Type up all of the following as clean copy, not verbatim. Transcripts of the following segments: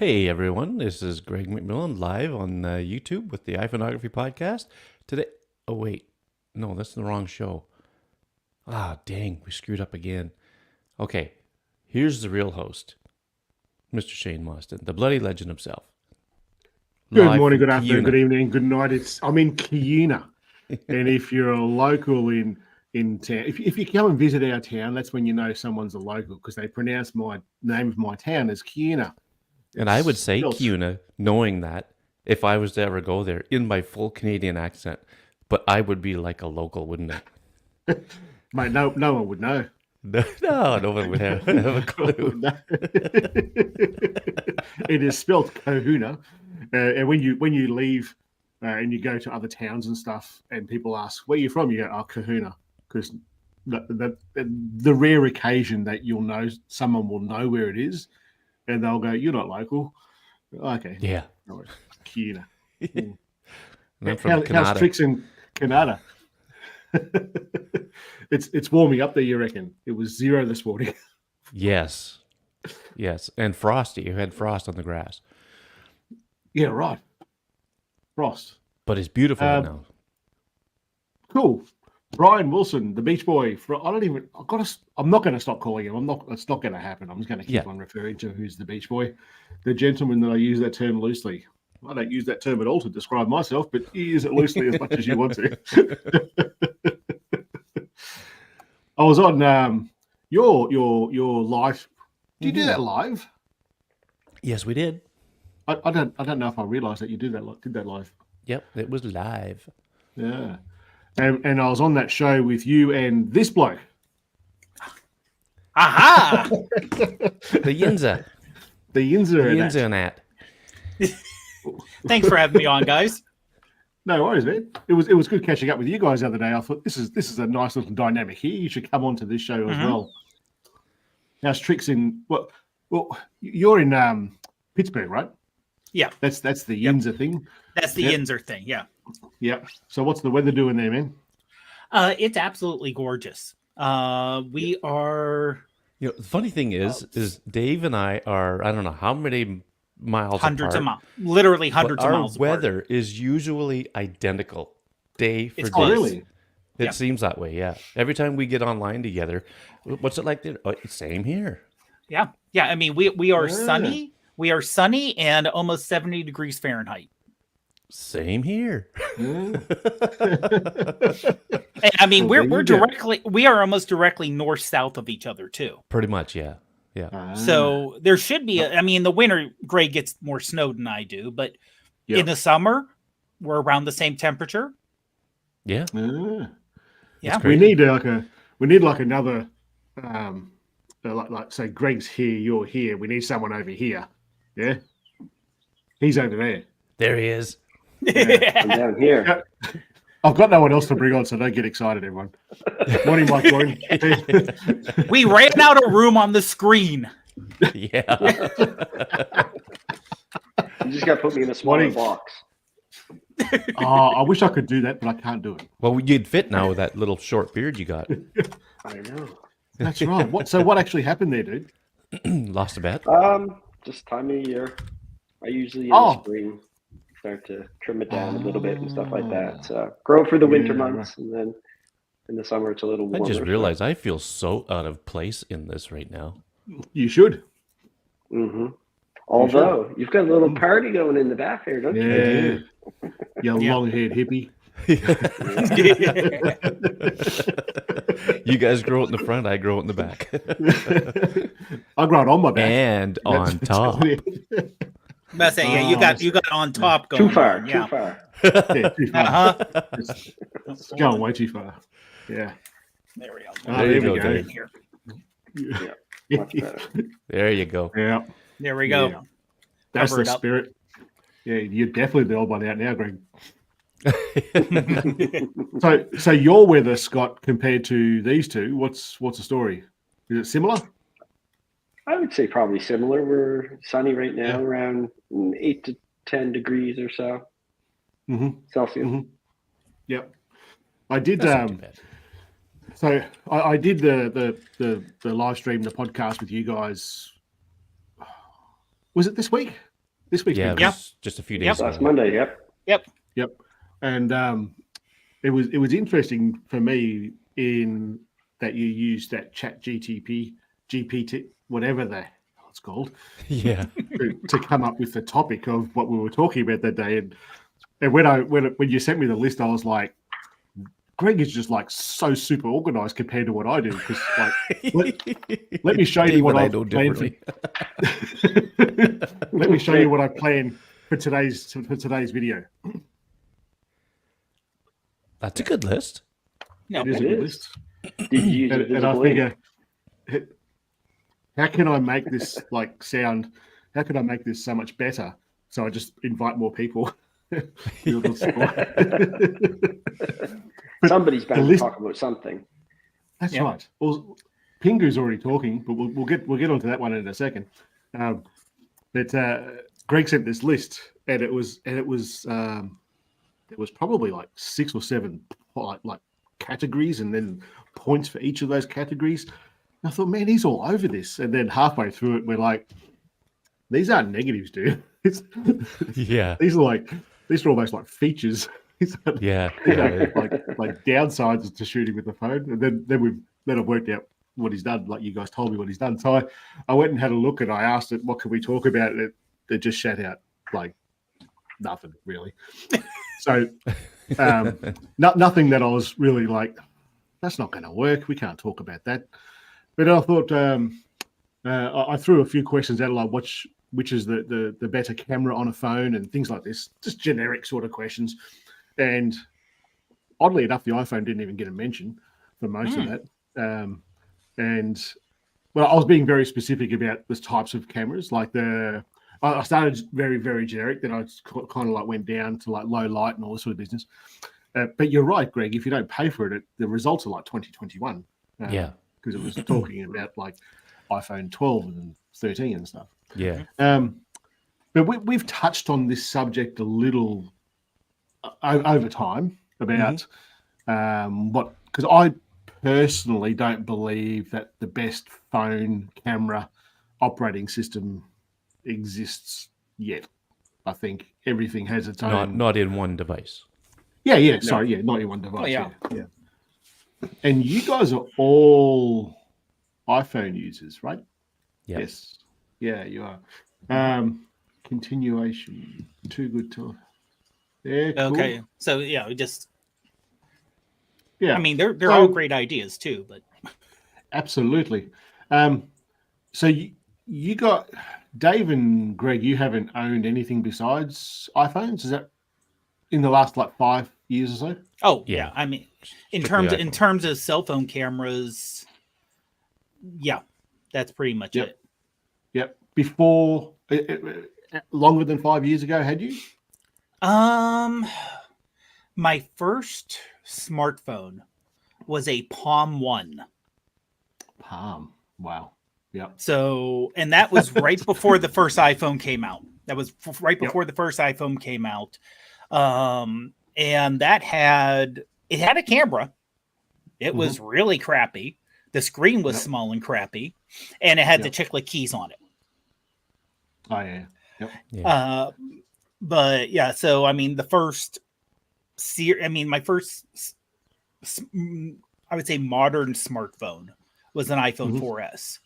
Hey everyone, this is Greg McMillan live on YouTube with the iPhoneography podcast. Today, oh wait, no, that's the wrong show. Ah, dang, we screwed up again. Okay, here's the real host, Mr. Shane Mostyn, the bloody legend himself. Good Live morning, from good afternoon, Kiuna. good evening, good night. I'm in Kiuna, and if you're a local in town, if you come and visit our town, that's when you know someone's a local because they pronounce my name of my town as Kiuna. And I would say spelled- Kiuna, knowing that if I was to ever go there in my full Canadian accent, but I would be like a local, wouldn't I? Mate, no one would know. No one would have a clue. It is spelled Kahuna, and when you leave and you go to other towns and stuff, and people ask where you're from, you go, "Oh, Kahuna," because the rare occasion that you'll know someone will know where it is, and they'll go, "You're not local." Okay, Yeah. no worries. Kahuna. And I'm from How's Canada. tricks in Canada? It's warming up there, you reckon? It was 0 this morning. Yes. And frosty. You had frost on the grass. Yeah, right. Frost. But it's beautiful right now. Cool. Brian Wilson, the Beach Boy. I'm not going to stop calling him. It's not going to happen. I'm just going to keep on referring to who's the Beach Boy, the gentleman that I use that term loosely. I don't use that term at all to describe myself, but you use it loosely as much as you want to. I was on your live. Do you do that live? Yes, we did. I don't know if I realised that you did that live. Yep, it was live. Yeah. And I was on that show with you and this bloke. Aha! The Yinza. The Yinza and that. Thanks for having me on, guys. No worries, man. It was good catching up with you guys the other day. I thought this is a nice little dynamic here. You should come onto this show as well. How's tricks in well you're in Pittsburgh, right? Yeah. That's the Yinza thing. That's the Yinzer thing, yeah. Yep. So what's the weather doing there, man? It's absolutely gorgeous. We are The funny thing is Dave and I are, I don't know how many miles hundreds apart, of miles, literally hundreds but of miles our weather is usually identical day for It's day. close. Really? It Yeah. seems that way, yeah. Every time we get online together, what's it like there? Oh, same here. Yeah. I mean, we are Yeah. sunny. We are sunny and almost 70 degrees Fahrenheit. Same here. And I mean, Well, we are almost directly north south of each other too. Pretty much, yeah. So there should be I mean, the winter Greg gets more snow than I do, but in the summer we're around the same temperature. Yeah. Yeah. We need like another like say Greg's here, you're here. We need someone over here. Yeah. He's over there. There he is. I'm down here. I've got no one else to bring on, so don't get excited, everyone. Morning, Mike. Morning. We ran out of room on the screen. Yeah. You just got to put me in a smaller Morning. box. I wish I could do that, but I can't do it. Well, you'd fit now with that little short beard you got. I know. That's right. What actually happened there, dude? Lost a bet. Just time of year. I usually in the spring start to trim it down a little bit and stuff like that. So grow for the winter months, and then in the summer it's a little I warmer. just realized I feel so out of place in this right now. You should. Mm-hmm. Although you've got a little party going in the back there, don't you? Yeah. You long-haired hippie. You guys grow it in the front, I grow it in the back. I grow it on my back. And on top. I say, yeah, you got on top going. Too far. on, yeah. Too far. Yeah, too far. It's going way too far. Yeah. There we go. There you go, Get in Dave. here. Yeah, much better. There you go. Yeah. There we go. Yeah. That's Cover the it up. spirit. Yeah, you're definitely the old one out now, Greg. So your weather, Scott, compared to these two, what's the story? Is it similar? I would say probably similar. We're sunny right now, around 8 to 10 degrees or so Celsius. Mm-hmm. Yep. I did. That's not too bad. So I did the live stream, the podcast with you guys. Was it this week? This week's Yeah, it been was just a few days Last ago. Monday. Yep. Yep. And it was interesting for me in that you used that Chat GPT, whatever the hell it's called, Yeah. to come up with the topic of what we were talking about that day. And when you sent me the list, I was like, Greg is just like so super organized compared to what I do. Because let me show you what I've planned for. Let me show you what I planned for today's video. That's a good list. No, It is a good list. Did you use And I figure, how can I make this sound? How can I make this so much better? So I just invite more people. Somebody's bound to talk about something. That's right. Well, Pingu's already talking, but we'll get onto that one in a second. But Greg sent this list, and it was probably like 6 or 7 like categories, and then points for each of those categories. And I thought, man, he's all over this. And then halfway through it, we're like, these aren't negatives, dude. Yeah. These are almost like features. Yeah. Like downsides to shooting with the phone. And then I've worked out what he's done. Like you guys told me what he's done. So I went and had a look, and I asked it, what can we talk about? And it just shat out like nothing really. So nothing that I was really like, that's not going to work. We can't talk about that. But I thought I threw a few questions out, like which is the better camera on a phone and things like this, just generic sort of questions. And oddly enough, the iPhone didn't even get a mention for most of that. And well, I was being very specific about the types of cameras. Like I started very, very generic. Then I kind of like went down to like low light and all this sort of business. But you're right, Greg. If you don't pay for it, the results are like 2021. Yeah. Because it was talking about like iPhone 12 and 13 and stuff. Yeah. But we've touched on this subject a little over time about because I personally don't believe that the best phone camera operating system exists yet. I think everything has its own. Not in one device. Yeah. No. Sorry, yeah, not in one device. Oh, yeah. And you guys are all iPhone users, right? Yeah. Yes. Yeah, you are. Continuation. Too good to. Yeah. Cool. Okay. So yeah, Yeah. I mean, they're all great ideas too, but absolutely. So you got Dave and Greg. You haven't owned anything besides iPhones. Is that in the last like 5 years or so? Oh yeah. I mean, in terms of cell phone cameras, yeah, that's pretty much it. Yep. Before longer than 5 years ago, had you? My first smartphone was a Palm 1. Palm. Wow. Yep. So, and that was right before the first iPhone came out. That was right before the first iPhone came out. And that had a camera. It was really crappy. The screen was small and crappy, and it had the chiclet keys on it. Oh yeah. Yep. Yeah. But yeah, so I mean, my first, I would say modern smartphone was an iPhone 4S.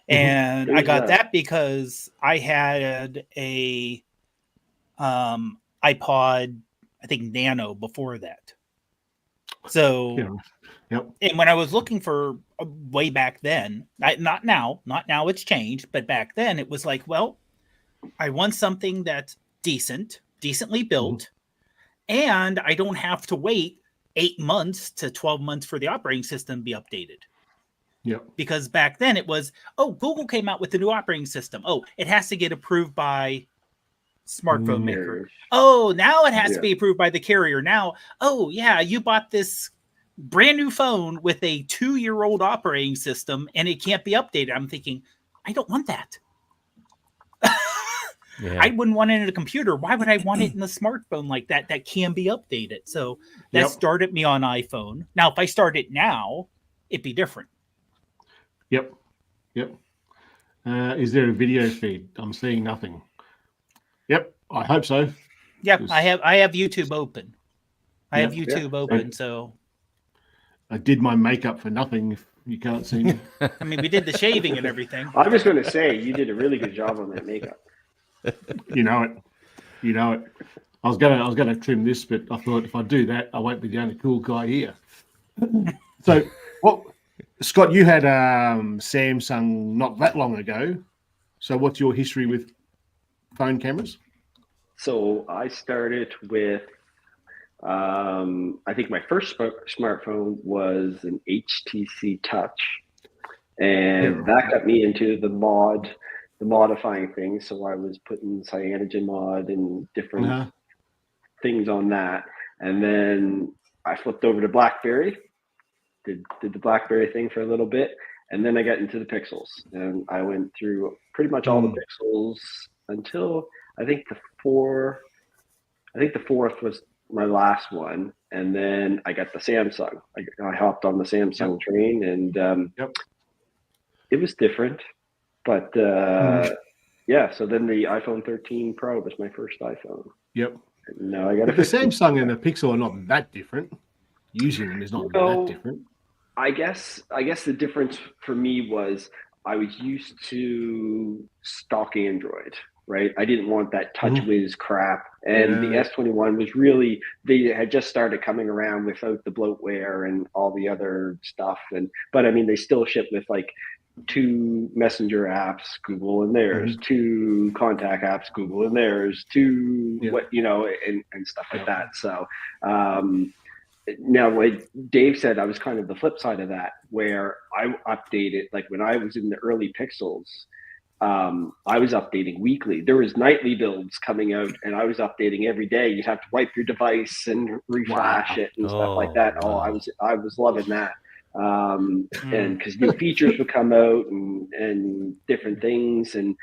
And I got that because I had a iPod, I think Nano before that. So, and when I was looking for way back then, not now it's changed, but back then it was like, well, I want something that's decently built, and I don't have to wait 8 months to 12 months for the operating system to be updated. Yep. Because back then it was, Google came out with the new operating system. Oh, it has to get approved by smartphone maker. Oh, now it has to be approved by the carrier. Now, you bought this brand new phone with a 2-year-old operating system and it can't be updated. I'm thinking, I don't want that. I wouldn't want it in a computer. Why would I want it in a smartphone like that can be updated? So that started me on iPhone. Now, if I start it now, it'd be different. Yep. Is there a video feed? I'm seeing nothing. I hope so. Yeah, I have YouTube open. I have Yeah. YouTube open, so I did my makeup for nothing. If you can't see me. I mean, we did the shaving and everything. I'm just going to say you did a really good job on that makeup. You know it. You know it. I was gonna trim this, but I thought if I do that, I won't be the only cool guy here. So, what, Scott? You had Samsung not that long ago. So, what's your history with phone cameras? So I started with, I think my first smartphone was an HTC Touch, and that got me into the modifying things. So I was putting cyanogen mod and different things on that, and then I flipped over to BlackBerry, did the BlackBerry thing for a little bit, and then I got into the Pixels, and I went through pretty much all the Pixels until I think the fourth was my last one, and then I got the Samsung. I hopped on the Samsung train, and it was different, but yeah. So then the iPhone 13 Pro was my first iPhone. Yep. No, I got the Samsung and the Pixel are not that different. Using them is not that different. I guess the difference for me was I was used to stock Android, right? I didn't want that TouchWiz crap. And the S21 was really, they had just started coming around without the bloatware and all the other stuff. But I mean, they still ship with like 2 messenger apps, Google and theirs, 2 contact apps, Google and theirs, 2 what, and stuff like that. So, now, like Dave said, I was kind of the flip side of that, where I updated, like when I was in the early Pixels, I was updating weekly. There was nightly builds coming out, and I was updating every day. You'd have to wipe your device and refresh it and stuff like that. Wow. I was loving that. And because new features would come out and different things, and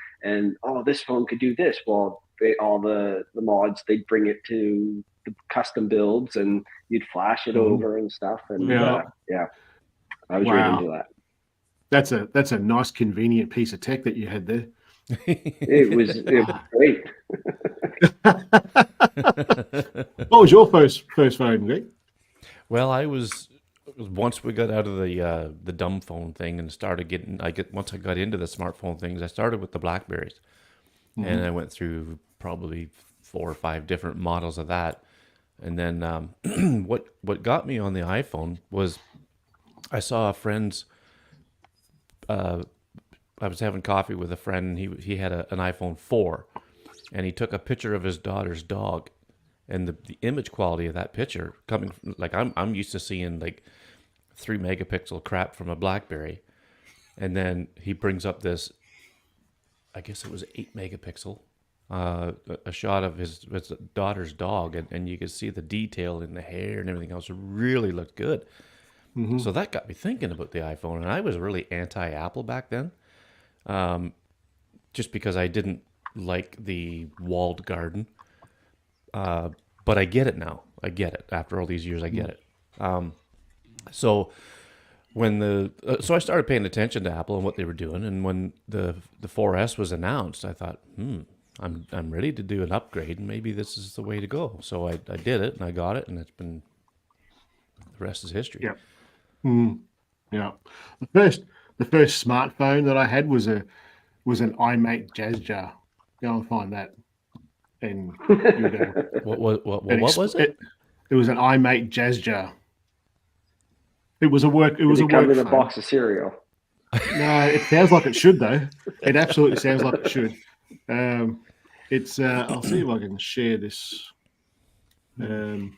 this phone could do this. Well, all the mods, they'd bring it to the custom builds, and you'd flash it over and stuff. And I was right into that. That's a nice, convenient piece of tech that you had there. It was great. What was your first phone, Greg? Well, once we got out of the dumb phone thing and started once I got into the smartphone things, I started with the Blackberries, and I went through probably 4 or 5 different models of that. And then what got me on the iPhone was I saw a friend's. I was having coffee with a friend, and he had an iPhone 4, and he took a picture of his daughter's dog, and the image quality of that picture coming from, like I'm used to seeing like 3 megapixel crap from a BlackBerry, and then he brings up this, I guess it was 8 megapixel. A shot of his daughter's dog, and you could see the detail in the hair and everything else. It really looked good. So that got me thinking about the iPhone, and I was really anti-Apple back then, just because I didn't like the walled garden. But I get it now. I get it. After all these years, I get it. So I started paying attention to Apple and what they were doing, and when the 4S was announced, I thought, I'm ready to do an upgrade, and maybe this is the way to go. So I did it, and I got it, and it's been, the rest is history. Yeah. Yeah. The first smartphone that I had was an iMate Jazz Jar. Go and find that. And you go. What was it? It was an iMate Jazz Jar. It was a work. It was a work come in a phone. box of cereal. No, it sounds like it should though. It absolutely sounds like it should. It's. I'll see if I can share this. Because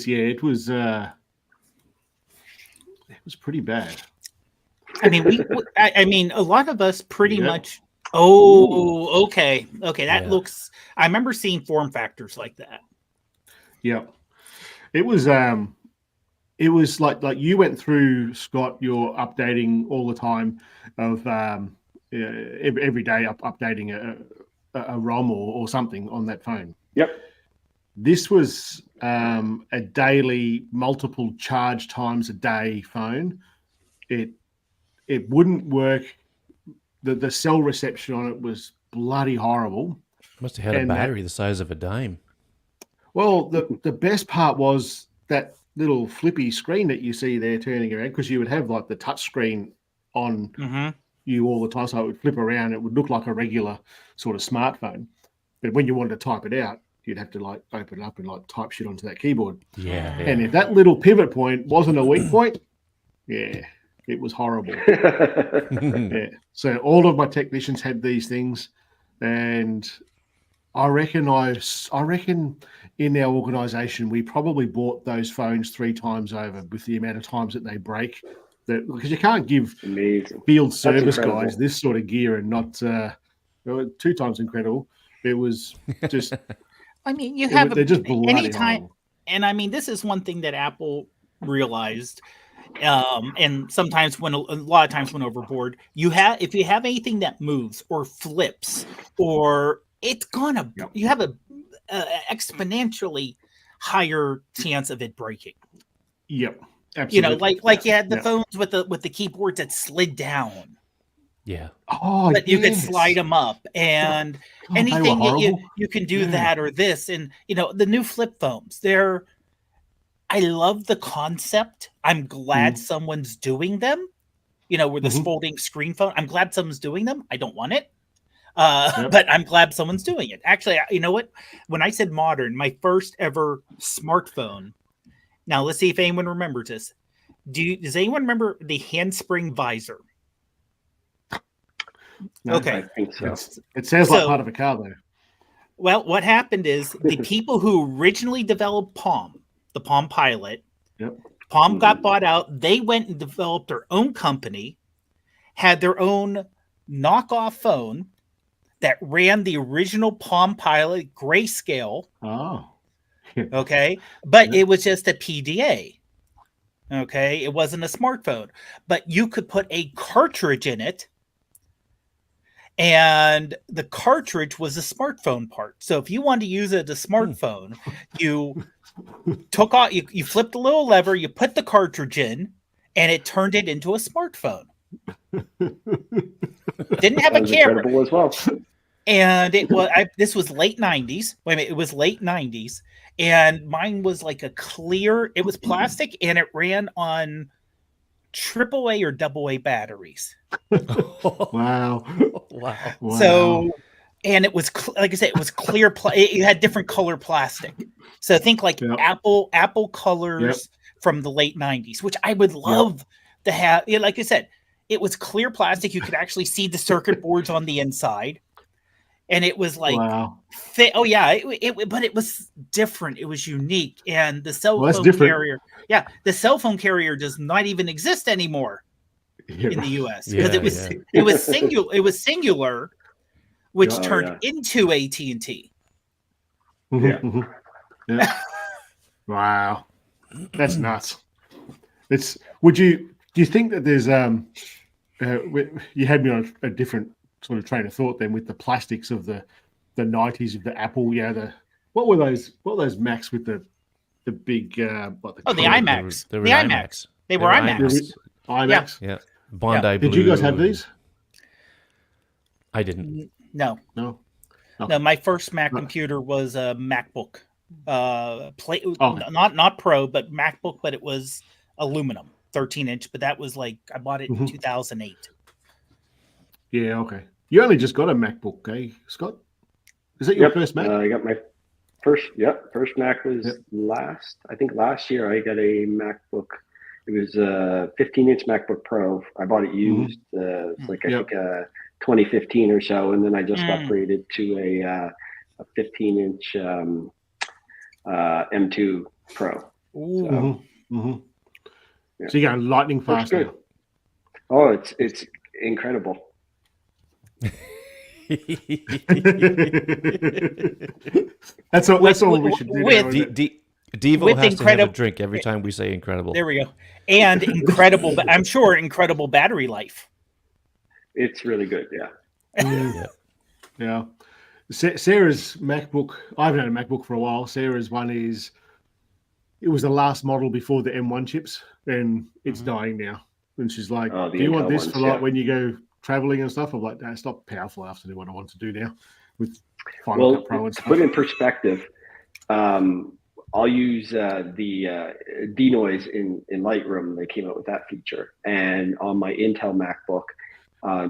it was pretty bad. I mean, a lot of us pretty much. Oh, okay. That looks. I remember seeing form factors like that. Yeah, it was. It was like you went through, Scott. You're updating all the time of every day updating a ROM or something on that phone. Yep. This was a daily, multiple charge times a day phone. It wouldn't work. The cell reception on it was bloody horrible. Must have had a battery the size of a dime. Well, the best part was that little flippy screen that you see there turning around, because you would have like the touch screen on you all the time, so it would flip around. It would look like a regular sort of smartphone, but when you wanted to type it out, you'd have to like open it up and like type shit onto that keyboard. Yeah. And if that little pivot point wasn't a weak point, yeah, it was horrible. Yeah. So all of my technicians had these things, and I reckon in our organisation we probably bought those phones 3 times over with the amount of times that they break. That because you can't give field service guys this sort of gear and not 2 times incredible. It was just. I mean, they're just anytime, horrible. and I mean, this is one thing that Apple realized. And sometimes a lot of times when overboard, if you have anything that moves or flips, or it's gonna, you have a exponentially higher chance of it breaking. Yep, absolutely. Like you had the phones with the keyboards that slid down. Yeah. Oh, but you could slide them up, and anything that you can do that or this, and the new flip phones. I love the concept. I'm glad someone's doing them. With this folding screen phone. I'm glad someone's doing them. I don't want it. But I'm glad someone's doing it. Actually, you know what? When I said modern, my first ever smartphone. Now, let's see if anyone remembers this. Does anyone remember the handspring visor? No, okay. I think so. It sounds like part of a car, though. Well, what happened is the people who originally developed Palm, the Palm Pilot, Palm got bought out. They went and developed their own company, had their own knockoff phone that ran the original Palm Pilot grayscale. Oh. Okay. But it was just a PDA. Okay. It wasn't a smartphone, but you could put a cartridge in it. And the cartridge was a smartphone part. So if you wanted to use it as a smartphone, you took off, you flipped a little lever, you put the cartridge in, and it turned it into a smartphone. Didn't have a camera as well. And this was late 90s. Wait a minute, it was late 90s. And mine was like it was plastic, and it ran on AAA or AA batteries. Wow. So, and it was like I said, it was clear. It had different color plastic. So think like Apple colors from the late 90s, which I would love to have. Like I said, it was clear plastic. You could actually see the circuit boards on the inside, and it was like thick. Oh yeah, but it was different. It was unique, and the cell phone carrier. Yeah, the cell phone carrier does not even exist anymore in the U.S. because it was singular, which turned into AT&T. Yeah. Wow, that's nuts. Do you think that there's you had me on a different sort of train of thought then with the plastics of the 90s of the Apple, what were those Macs with the big the iMacs. The iMacs. They were iMacs. iMacs. Yeah. Bondi Blue. Did you guys have these? I didn't. No. My first Mac computer was a MacBook. Not Pro, but MacBook, but it was aluminum, 13-inch. But that was I bought it in 2008. Yeah. Okay. You only just got a MacBook, eh, Scott? Is that your first Mac? I got my first Mac was last year. I got a MacBook. It was a 15-inch MacBook Pro. I bought it used. It's I think 2015 or so, and then I just upgraded to a 15-inch M2 Pro. So you got lightning fast now. Oh, it's incredible. That's all we should do. Devo has to have a drink every time we say incredible. There we go. And incredible, I'm sure incredible battery life. It's really good, yeah. Sarah's MacBook, I haven't had a MacBook for a while. Sarah's one it was the last model before the M1 chips, and it's dying now. And she's like, do you want this for when you go traveling and stuff? I'm like, no, it's not powerful enough to do what I want to do now with Final Cut Pro and To stuff. put in perspective, I'll use the denoise in Lightroom. They came out with that feature, and on my Intel MacBook,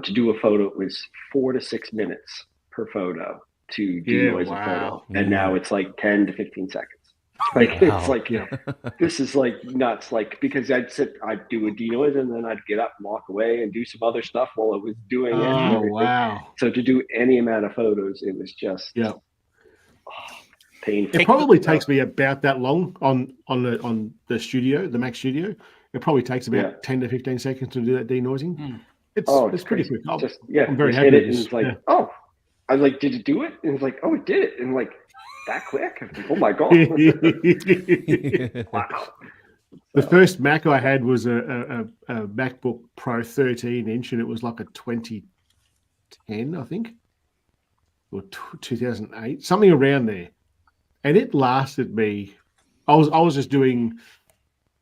to do a photo, it was 4 to 6 minutes per photo to denoise a photo, and now it's like 10 to 15 seconds. Like it's like this is like nuts. Like because I'd do a denoise, and then I'd get up and walk away and do some other stuff while I was doing it. And everything. Wow! So to do any amount of photos, it was just painful. It probably takes me about that long on the studio, the Mac Studio. It probably takes about 10 to 15 seconds to do that denoising. It's pretty quick. I'm very happy. Hit it and it's like, oh, I was like, did it do it? And it's like, oh, it did it. And like that quick? Oh my god! Wow. The first Mac I had was a MacBook Pro 13-inch, and it was like a 2010, I think, or 2008, something around there. And it lasted me. I was just doing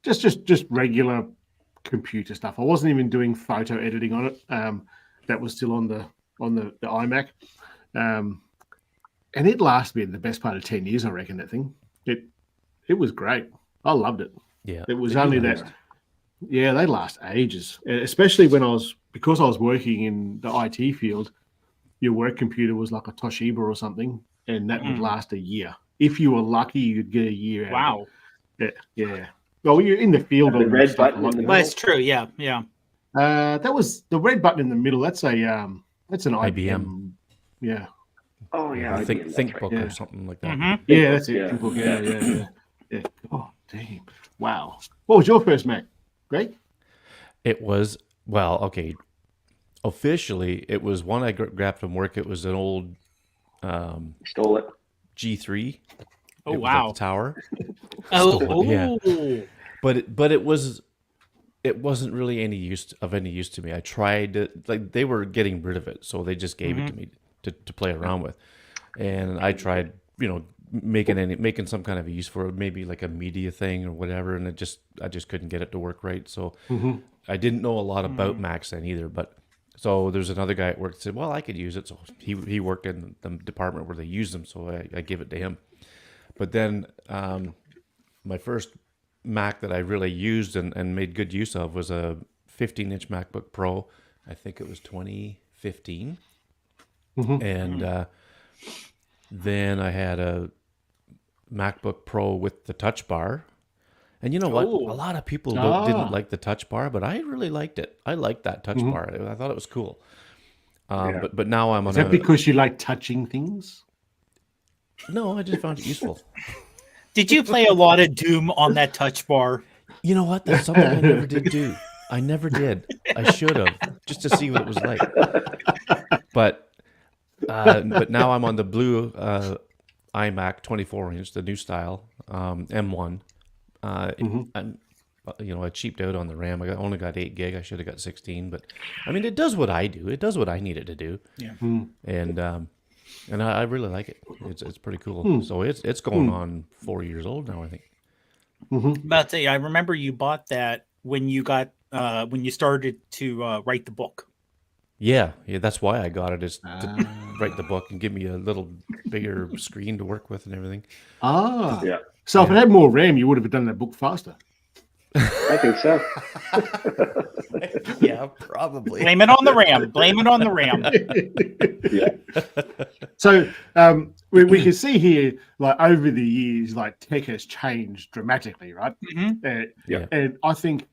just regular computer stuff. I wasn't even doing photo editing on it. That was still on the iMac, and it lasted me the best part of 10 years. I reckon that thing. It was great. I loved it. Yeah, it was only that. Yeah, they last ages, especially because I was working in the IT field. Your work computer was like a Toshiba or something, and that would last a year. If you were lucky, you'd get a year out. Wow. Of it. Yeah. Well, you're in the field. The red button. Well, that's true. Yeah. That was the red button in the middle. That's an IBM. Yeah. Oh yeah. I think ThinkBook or something like that. Mm-hmm. Yeah, that's it. Yeah. Oh, damn. Wow. What was your first Mac, Greg? It was officially, it was one I grabbed from work. It was an old stole it. G3. Oh, it was wow. at the tower. Yeah. But it wasn't really any use to me. I tried to, like, they were getting rid of it, so they just gave it to me to play around with. And I tried, making some kind of use for it, maybe like a media thing or whatever, and I just couldn't get it to work right. So I didn't know a lot about Macs then either, but so there's another guy at work that said, well, I could use it. So he worked in the department where they use them, so I gave it to him. But then my first Mac that I really used and made good use of was a 15-inch MacBook Pro. I think it was 2015. And then I had a MacBook Pro with the touch bar. And you know what? A lot of people didn't like the touch bar, but I really liked it. I liked that touch bar. I thought it was cool. But now I'm on. Is that because you like touching things? No, I just found it useful. Did you play a lot of Doom on that touch bar? You know what? That's something I never did do. I never did. I should have, just to see what it was like. But now I'm on the blue iMac 24-inch, the new style M1. I cheaped out on the RAM. I only got 8 gig. I should have got 16, but I mean, it does what I do. It does what I need it to do. Yeah. And I really like it. It's pretty cool. So it's going on 4 years old now, I think. About to say, I remember you bought that when you started to write the book. Yeah, that's why I got it, is to write the book and give me a little bigger screen to work with and everything. Yeah. So if it had more RAM, you would have done that book faster. I think so. Yeah, probably. Blame it on the RAM. Yeah. So we can see here, like, over the years, like, tech has changed dramatically, right? And I think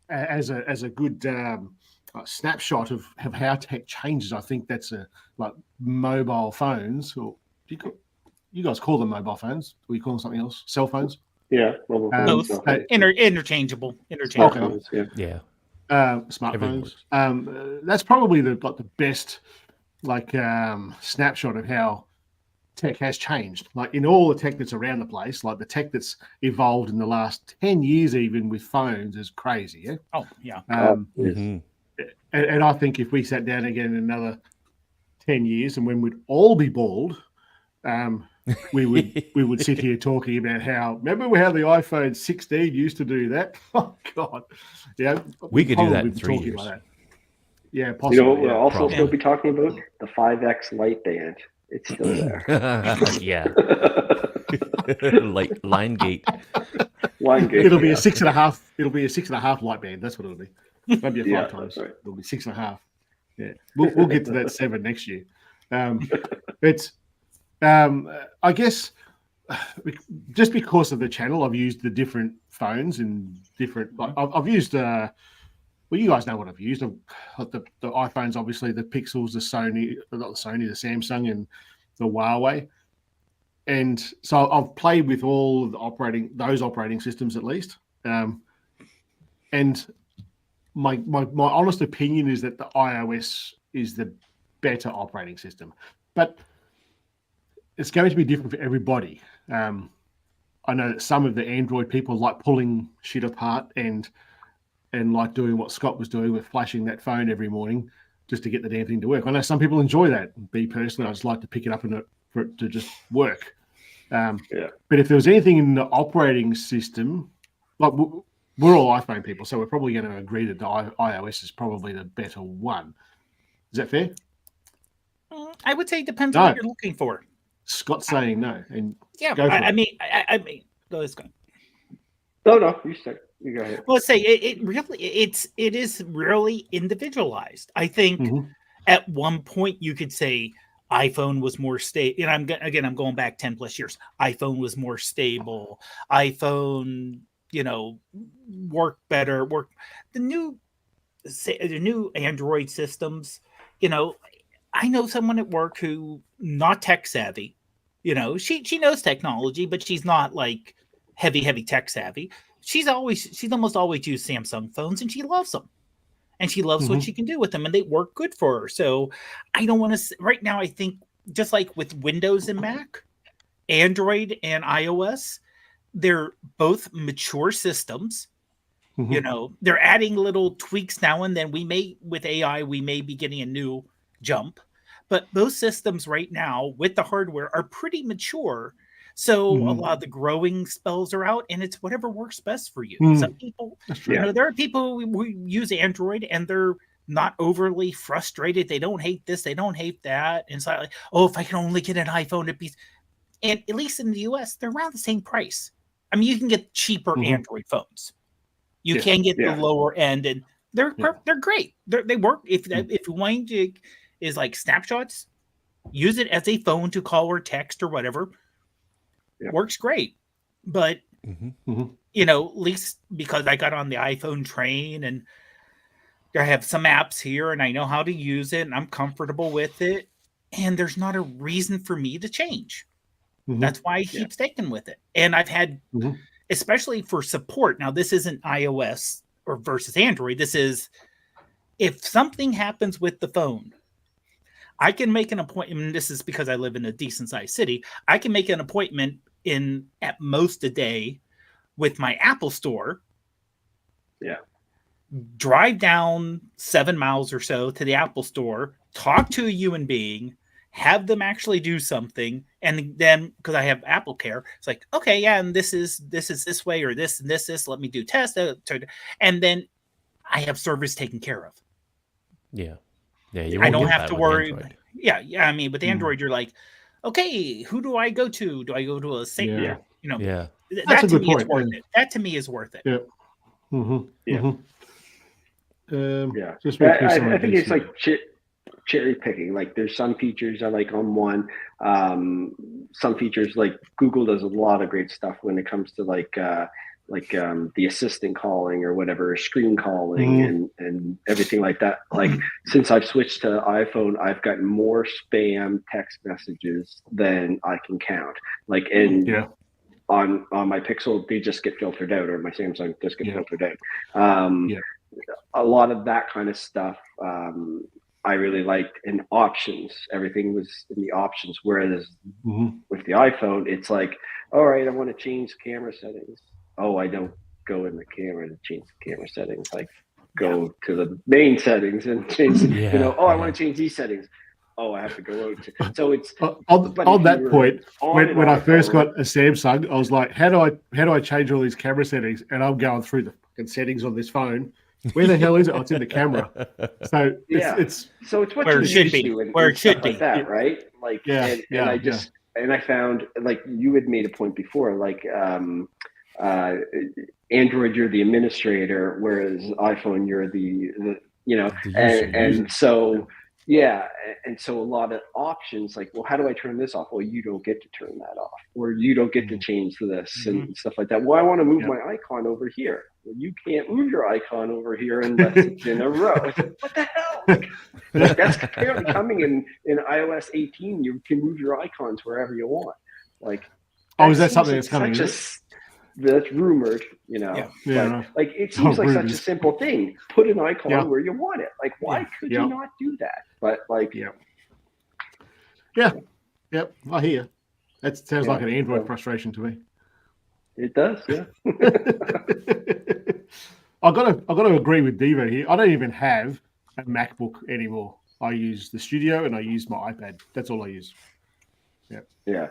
as a good snapshot of how tech changes, I think that's like mobile phones, or you guys call them mobile phones? Or you call them something else? Cell phones? Yeah, both interchangeable. Smartphones, yeah. Smartphones. That's probably the best snapshot of how tech has changed. Like, in all the tech that's around the place, like the tech that's evolved in the last 10 years, even with phones, is crazy. Yeah. Oh yeah. And I think if we sat down again in another 10 years, and when we'd all be bald, we would sit here talking about remember how the iPhone 16 used to do that? Oh God, yeah, we could do that in 3 years. Like that. Yeah, possibly. You know, we'll also still be talking about the 5X light band. It's still there. Yeah. Like line gate. Line gate. It'll be a 6.5. It'll be a 6.5 light band. That's what it'll be. Maybe a 5 Yeah, times. right. It'll be 6.5. Yeah, we'll get to that 7 next year. But I guess just because of the channel, I've used the different phones and different. I've used. Well, you guys know what I've used. The iPhones, obviously, the Pixels, the Sony, not the Sony, the Samsung, and the Huawei. And so I've played with all of those operating systems at least. And my honest opinion is that the iOS is the better operating system, but it's going to be different for everybody. I know that some of the Android people like pulling shit apart and like doing what Scott was doing with flashing that phone every morning just to get the damn thing to work. I know some people enjoy that. Me personally, I just like to pick it up for it to just work. But if there was anything in the operating system, like we're all iPhone people, so we're probably going to agree that the iOS is probably the better one. Is that fair? I would say it depends on what you're looking for. Scott's saying no, and yeah, I mean, let's go. No, you start. You go ahead. Well, let's say it is really individualized. I think at one point you could say iPhone was more stable. And I'm going back 10 plus years. iPhone was more stable. iPhone, worked better. The new Android systems. I know someone at work who not tech savvy. She knows technology, but she's not like heavy tech savvy. She's almost always used Samsung phones, and she loves them. And she loves what she can do with them, and they work good for her. So I don't want to right now. I think just like with Windows and Mac, Android and iOS, they're both mature systems. They're adding little tweaks now and then. With AI, we may be getting a new jump, but those systems right now with the hardware are pretty mature. So a lot of the growing spells are out, and it's whatever works best for you. Some people, there are people who use Android and they're not overly frustrated. They don't hate this, they don't hate that. And it's like, oh, if I can only get an iPhone, it'd be. And at least in the US, they're around the same price. I mean, you can get cheaper Android phones. You can get the lower end, and they're great. They work. If one is like snapshots, use it as a phone to call or text or whatever. Works great. But at least because I got on the iPhone train and I have some apps here and I know how to use it and I'm comfortable with it, and there's not a reason for me to change. That's why I keep sticking with it. And I've had, especially for support. Now, this isn't iOS or versus Android. This is if something happens with the phone, I can make an appointment. This is because I live in a decent sized city. I can make an appointment in at most a day with my Apple store. Drive down 7 miles or so to the Apple store, talk to a human being, have them actually do something, and then because I have Apple Care, it's like, okay, yeah, and this is this way or this and this. Let me do tests, and then I have service taken care of. Yeah. I don't have to worry. Yeah. I mean, with Android, you're like, okay, who do I go to? Do I go to a saint? That's a good point. That to me is worth it. Just I think it's like cherry picking. Like there's some features I like on one. Some features like Google does a lot of great stuff when it comes to like the assistant calling or whatever, screen calling and everything like that. Like since I've switched to iPhone, I've gotten more spam text messages than I can count. Like on my Pixel, they just get filtered out, or my Samsung just get filtered out. A lot of that kind of stuff I really liked. In options, everything was in the options. Whereas with the iPhone, it's like, all right, I want to change camera settings. Oh, I don't go in the camera to change the camera settings. Like go to the main settings and change. I want to change these settings. Oh, I have to go out to. So it's on that point. When I first got a Samsung, I was like, how do I change all these camera settings? And I'm going through the fucking settings on this phone Where the hell is it? Oh, it's in the camera. So Yeah. it's So it's what Where you're it should used be. to and, Where and it should stuff like be. that, right? Like, Yeah, and I just and I found, like you had made a point before, like Android, you're the administrator, whereas iPhone, you're the you know, The user. and so yeah, and so a lot of options like, well, how do I turn this off? Well, you don't get to turn that off, or you don't get to change this and stuff like that. Well, I want to move my icon over here. Well, you can't move your icon over here unless it's in a row. It's like, what the hell? Like, that's apparently coming in iOS 18. You can move your icons wherever you want. Like, is that something that's coming? That's rumored, you know. Yeah. Like it seems like such a simple thing. Put an icon where you want it. Like, why could you not do that? But like, Yep, I hear. That sounds like an Android frustration to me. It does, yeah. I got to agree with Devo here. I don't even have a MacBook anymore. I use the Studio and I use my iPad. That's all I use. Yeah.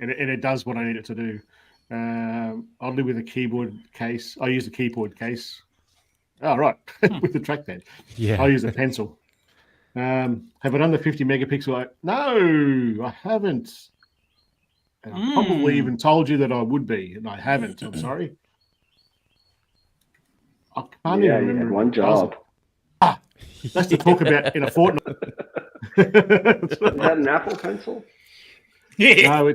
And it does what I need it to do. Oddly, with a keyboard case, I use a keyboard case. Oh, right, with the trackpad. Yeah. I use a pencil. Have I done the 50 megapixel? No, I haven't. And I probably even told you that I would be, and I haven't. I'm sorry. I can't even remember. You had one job. That's to talk about in a fortnight. Is that an Apple Pencil? No,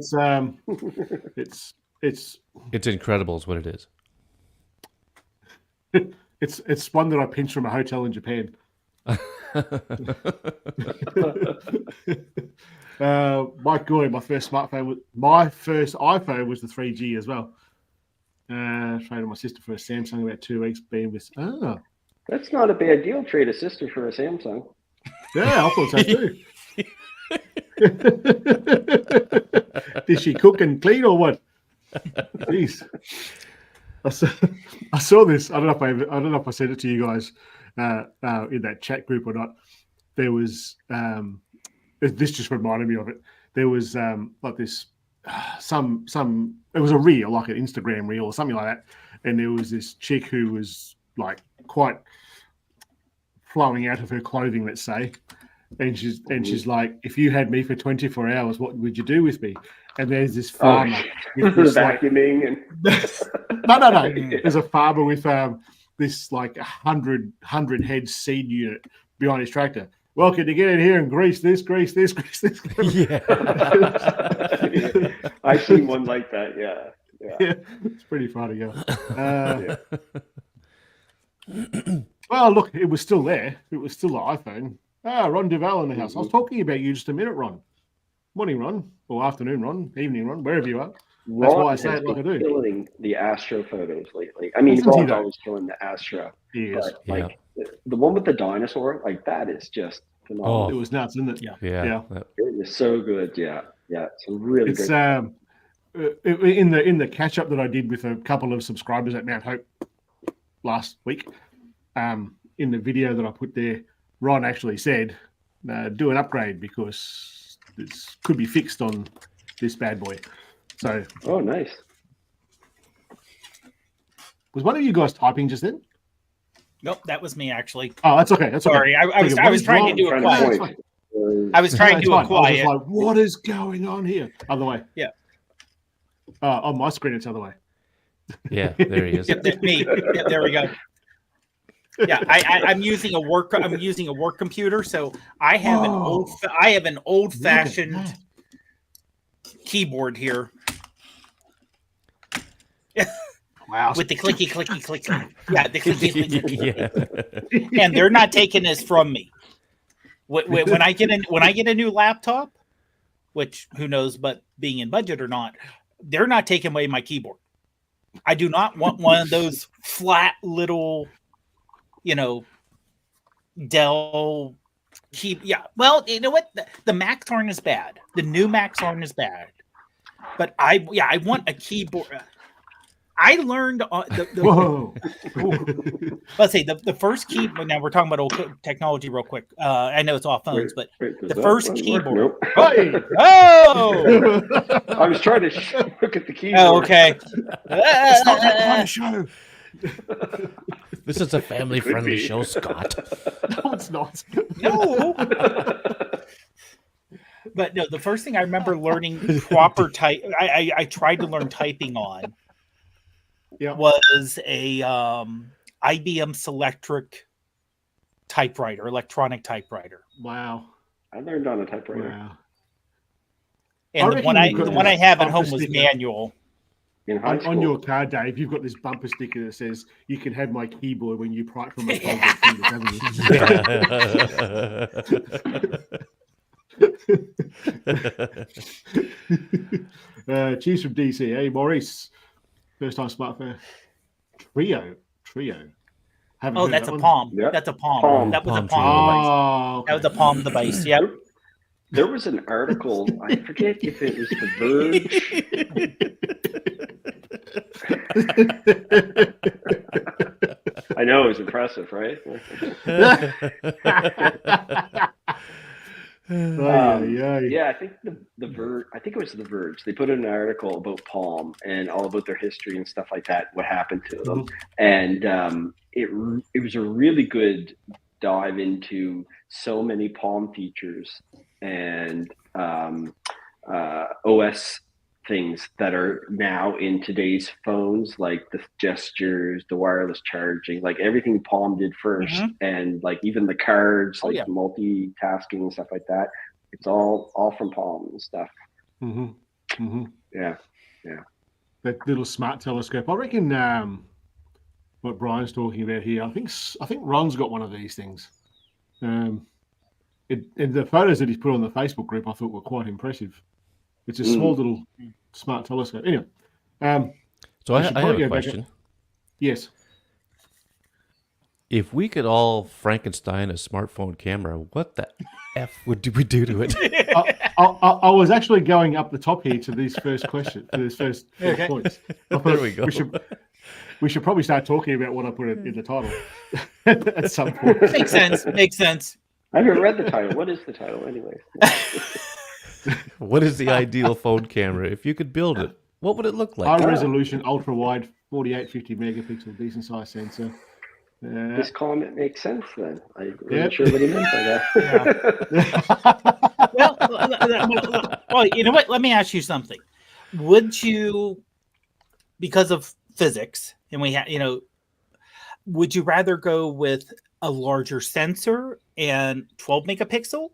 It's incredible is what it is. It's one that I pinched from a hotel in Japan. My God, my first iPhone was the 3G as well. Traded my sister for a Samsung about 2 weeks. Being with That's not a bad deal. Trade a sister for a Samsung. Yeah, I thought so too. Did she cook and clean or what? Jeez. I saw this. I don't know if I said it to you guys in that chat group or not. There was this just reminded me of it. There was like this some it was a reel, like an Instagram reel or something like that, and there was this chick who was like quite flowing out of her clothing, let's say. And she's like, if you had me for 24 hours, what would you do with me? And there's this farmer with this, vacuuming and no. There's a farmer with this like 100 head seed unit behind his tractor. Well, can you get in here and grease this? Yeah. I've seen one like that. Yeah. It's pretty funny. Well, look, it was still there. It was still the iPhone. Ron Duval in the house. I was talking about you just a minute, Ron. Morning, Ron, or afternoon, Ron, evening, Ron, wherever you are. That's why I say it like I do. Killing the Astro photos lately. I mean, Ron's always killing the Astro. He is. But, like the one with the dinosaur, like that is just phenomenal. It was nuts, isn't it? Yeah. It was so good. Yeah. Some really it's, great. In the catch up that I did with a couple of subscribers at Mount Hope last week, in the video that I put there, Ron actually said, do an upgrade because this could be fixed on this bad boy. So, Nice. Was one of you guys typing just then? Nope, that was me actually. Oh, that's okay. Sorry, I was trying to do it quiet. I was trying to do it quiet. I was like, what is going on here? Other way. Yeah. On my screen, it's other way. Yeah, there he is. Yep, that's me. Yep, there we go. Yeah, I'm using a work computer, so I have an old-fashioned keyboard here. Wow. With the clicky. Yeah, the clicky. Yeah. And they're not taking this from me. When I get a new laptop, which who knows, but being in budget or not, they're not taking away my keyboard. I do not want one of those flat little, Dell key. Yeah. Well, you know what? The Macs aren't as bad. The new Macs aren't as bad. But I want a keyboard. I learned Whoa. let's say the first keyboard. Now we're talking about old technology real quick. I know it's off phones, but the first keyboard. Nope. Hey. Oh, I was trying to look at the keyboard. oh, okay. It's not that kind of show. This is a family-friendly show, Scott. No, it's not. No. But no, the first thing I remember learning proper type, I tried to learn typing on, was a IBM Selectric typewriter, electronic typewriter. Wow. I learned on a typewriter. Wow. And the one I have at home was manual. In high school. On your car, Dave, you've got this bumper sticker that says, "You can have my keyboard when you write from my project fingers," haven't you? Cheers from DC. Hey, Maurice. First time smartphone. Trio. Oh, that's a Palm. Yep. That's a Palm. That was a Palm. Oh, okay. That was a Palm device. Yep. There was an article. I forget if it was The Verge. I know, it was impressive, right? Yeah, I think the Verge. I think it was The Verge. They put in an article about Palm and all about their history and stuff like that. What happened to them, and it was a really good dive into so many Palm features and OS things that are now in today's phones, like the gestures, the wireless charging, like everything Palm did first, and like even the cards, like multitasking and stuff like that. It's all from Palm and stuff. Yeah. That little smart telescope. I reckon what Brian's talking about here. I think Ron's got one of these things. And the photos that he's put on the Facebook group, I thought were quite impressive. It's a small little smart telescope. Anyway, so I have a question. Yes. If we could all Frankenstein a smartphone camera, what the F would we do to it? I was actually going up the top here to this first question, to this first points. There we go. We should probably start talking about what I put in the title at some point. Makes sense. I haven't read the title. What is the title anyway? What is the ideal phone camera? If you could build it, what would it look like? High resolution, ultra wide, 48, 50 megapixel, decent size sensor. This comment makes sense then. I'm not sure what he meant by that. Well, you know what? Let me ask you something. Would you, because of physics, and would you rather go with a larger sensor and 12 megapixel,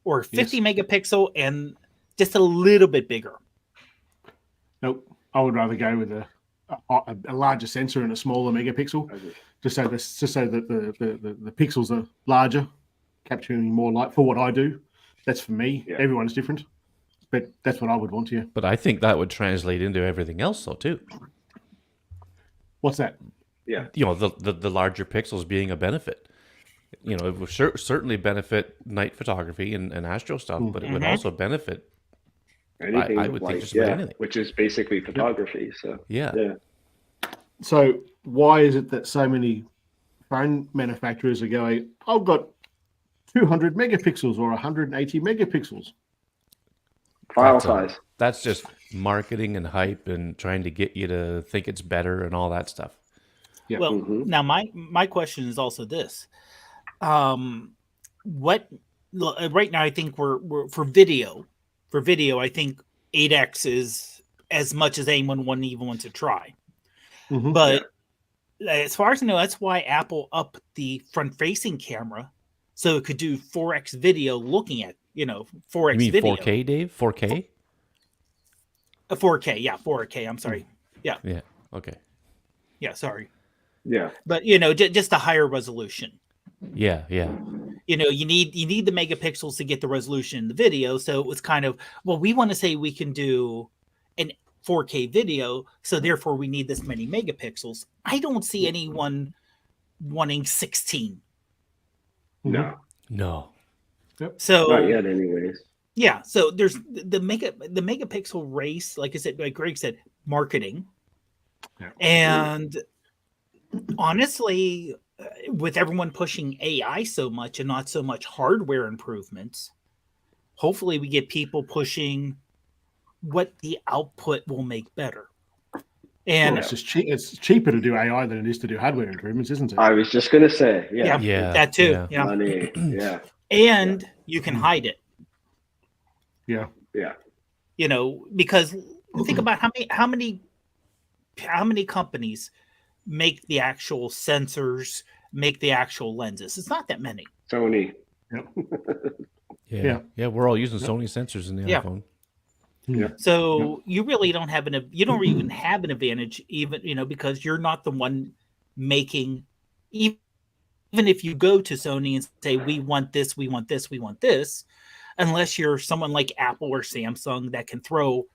or 50 megapixel and just a little bit bigger? Nope. I would rather go with a larger sensor and a smaller megapixel, just so that the pixels are larger, capturing more light for what I do. That's for me. Yeah. Everyone's different, but that's what I would want. But I think that would translate into everything else, though, too. What's that? Yeah. The larger pixels being a benefit. It would certainly benefit night photography and astro stuff, but it would also benefit anything. I would think just about anything, which is basically photography. So yeah. So why is it that so many phone manufacturers are going, I've got 200 megapixels or 180 megapixels? File size. That's just marketing and hype and trying to get you to think it's better and all that stuff. Yeah. Well, now my question is also this. What right now I think we're for video, I think 8x is as much as anyone even wants to try. But as far as I know, that's why Apple upped the front-facing camera so it could do 4x video looking at 4x you mean video. 4K, Dave? 4K? 4K, yeah, 4K. I'm sorry. Yeah. Yeah. Okay. Yeah. Sorry. Yeah. But just a higher resolution. Yeah. You need the megapixels to get the resolution in the video. So it was kind of, well, we want to say we can do an 4K video, so therefore we need this many megapixels. I don't see anyone wanting 16. No. Yep. So not yet, anyways. Yeah. So there's the megapixel race, like I said, like Greg said, marketing, and honestly, with everyone pushing AI so much and not so much hardware improvements, hopefully we get people pushing what the output will make better. And it's just cheap. It's cheaper to do AI than it is to do hardware improvements, isn't it? I was just gonna say, yeah, that too. Yeah. Yeah. money, yeah, And you can hide it. Yeah. yeah. You know, because think about how many companies make the actual sensors, make the actual lenses. It's not that many. Sony. Yeah. We're all using Sony sensors in the iPhone. Yeah. So you really don't have you don't even have an advantage, even, you know, because you're not the one making, even if you go to Sony and say, we want this, we want this, we want this, unless you're someone like Apple or Samsung that can throw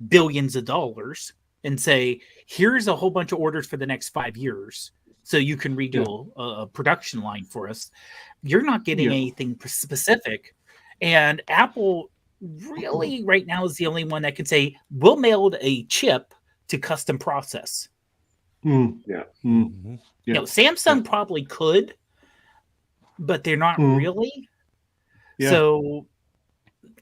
billions of dollars and say, here's a whole bunch of orders for the next 5 years, so you can redo a production line for us. You're not getting anything specific. And Apple really right now is the only one that can say, we'll mail a chip to custom process. Mm. Yeah. Mm. Mm-hmm. You know, Samsung probably could, but they're not really. Yeah. So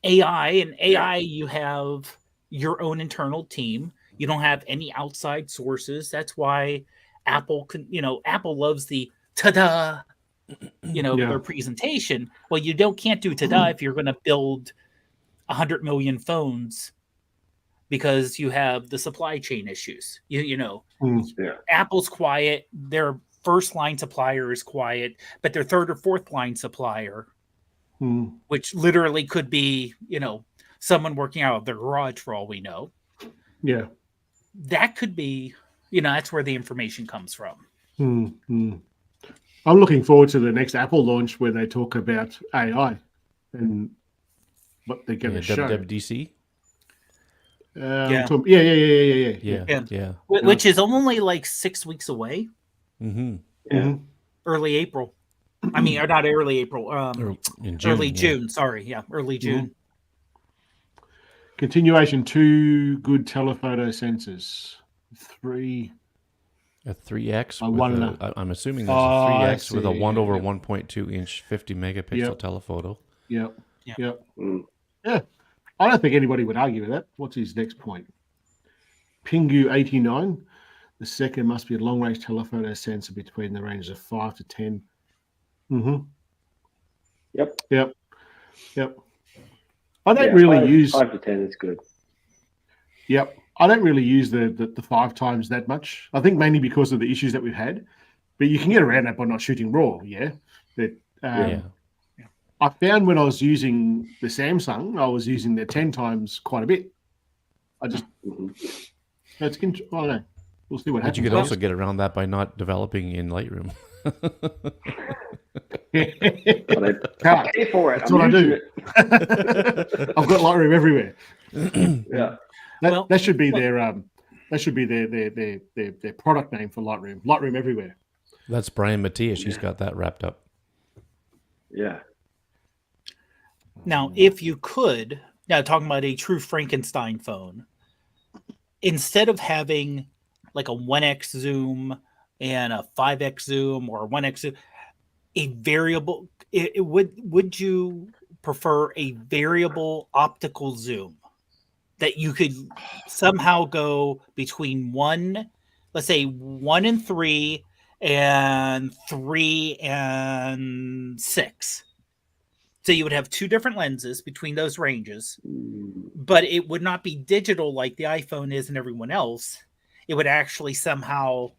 AI, you have your own internal team. You don't have any outside sources. That's why Apple Apple loves the ta-da, their presentation. Well, you can't do ta-da if you're going to build 100 million phones, because you have the supply chain issues. Apple's quiet. Their first line supplier is quiet, but their third or fourth line supplier, which literally could be, someone working out of their garage for all we know. Yeah. That could be, that's where the information comes from. I'm looking forward to the next Apple launch where they talk about AI and what they're going to show. WWDC? Yeah. Which is only like 6 weeks away. Mm-hmm. Yeah. Early April. I mean, or not early April. In June, early June. Sorry. Yeah. Early June. Continuation, 2 good telephoto sensors. 3. A 3x. I'm assuming there's a 3x with a 1 over 1.2 inch 50 megapixel telephoto. Yep. Yeah. I don't think anybody would argue with that. What's his next point? Pingu 89. The second must be a long range telephoto sensor between the ranges of 5 to 10. Yep. I don't really use 5 to 10 is good. Yep. I don't really use the 5 times that much. I think mainly because of the issues that we've had. But you can get around that by not shooting raw, But I found when I was using the Samsung, I was using the 10 times quite a bit. I just I don't know. We'll see what happens. But you could also get around that by not developing in Lightroom. But I pay for it. That's what I do. I've got Lightroom everywhere. Yeah. That should be their product name for Lightroom. Lightroom everywhere. That's Brian Matias. He's got that wrapped up. Yeah. Now, if you could, talking about a true Frankenstein phone, instead of having like a 1x zoom and a 5x zoom or a 1x zoom, a variable, would you prefer a variable optical zoom that you could somehow go between 1 and 3 and 3 and 6? So you would have 2 different lenses between those ranges, but it would not be digital like the iPhone is and everyone else. It would actually somehow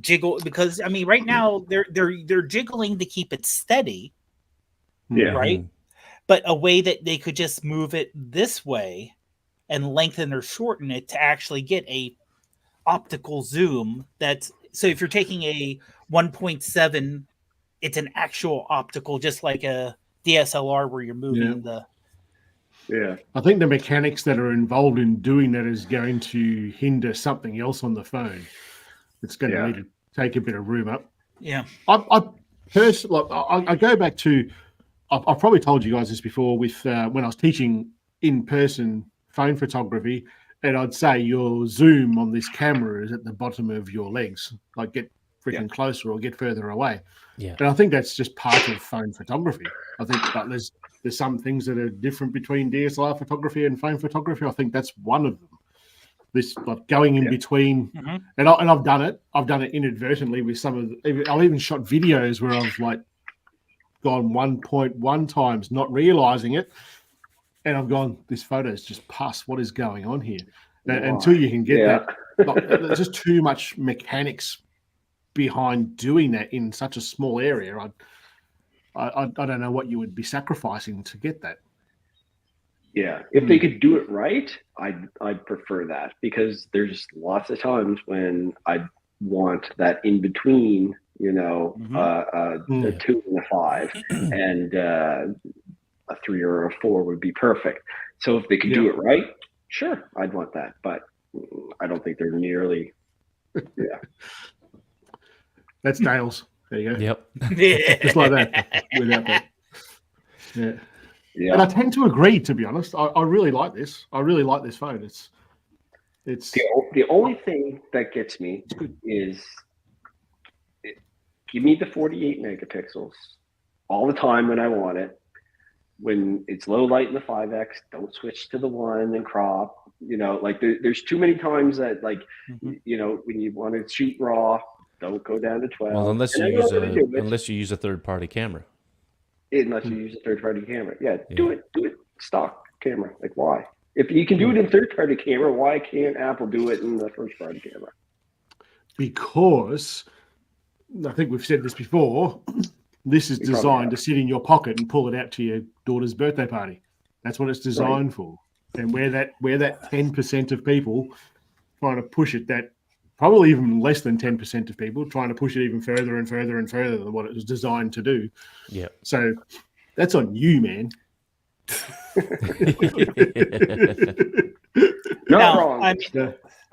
jiggle, because I mean, right now they're jiggling to keep it steady, right? But a way that they could just move it this way and lengthen or shorten it to actually get a optical zoom. So if you're taking a 1.7, it's an actual optical, just like a DSLR where you're moving the. Yeah, I think the mechanics that are involved in doing that is going to hinder something else on the phone. It's going to need to take a bit of room up. Yeah, I personally, I go back to. I've probably told you guys this before with when I was teaching in person phone photography, and I'd say your zoom on this camera is at the bottom of your legs. Like get freaking closer or get further away. Yeah, and I think that's just part of phone photography. I think that there's some things that are different between DSLR photography and phone photography. I think that's one of them. this like going in between, and I've done it. I've done it inadvertently with some of. I've even shot videos where I've like gone 1.1 times, not realizing it, and I've gone, this photo is just pus. What is going on here? Until you can get that, like, there's just too much mechanics behind doing that in such a small area. I don't know what you would be sacrificing to get that. Yeah, if they could do it right, I'd prefer that, because there's lots of times when I want that in between, you know, a 2 and a 5, and a 3 or a 4 would be perfect. So if they could do it right, sure, I'd want that, but I don't think they're nearly. Yeah, that's Dale's. There you go. Yep. Just like that, without that. Yeah. yeah. And I tend to agree, to be honest. I really like this. I really like this phone. It's The only thing that gets me is give me the 48 megapixels all the time when I want it. When it's low light in the 5X, don't switch to the 1 and crop. You know, like there's too many times that, like, you know, when you want to shoot raw, don't go down to 12. Well, unless you use a third-party camera. Unless you use a third-party camera. Yeah, do it stock camera. Like, why? If you can do it in third-party camera, why can't Apple do it in the first-party camera? Because I think we've said this before. This is designed to sit in your pocket and pull it out to your daughter's birthday party. That's what it's designed for. And where that 10% of people trying to push it, that probably even less than 10% of people trying to push it even further and further and further than what it was designed to do. Yeah. So that's on you, man. Not wrong. I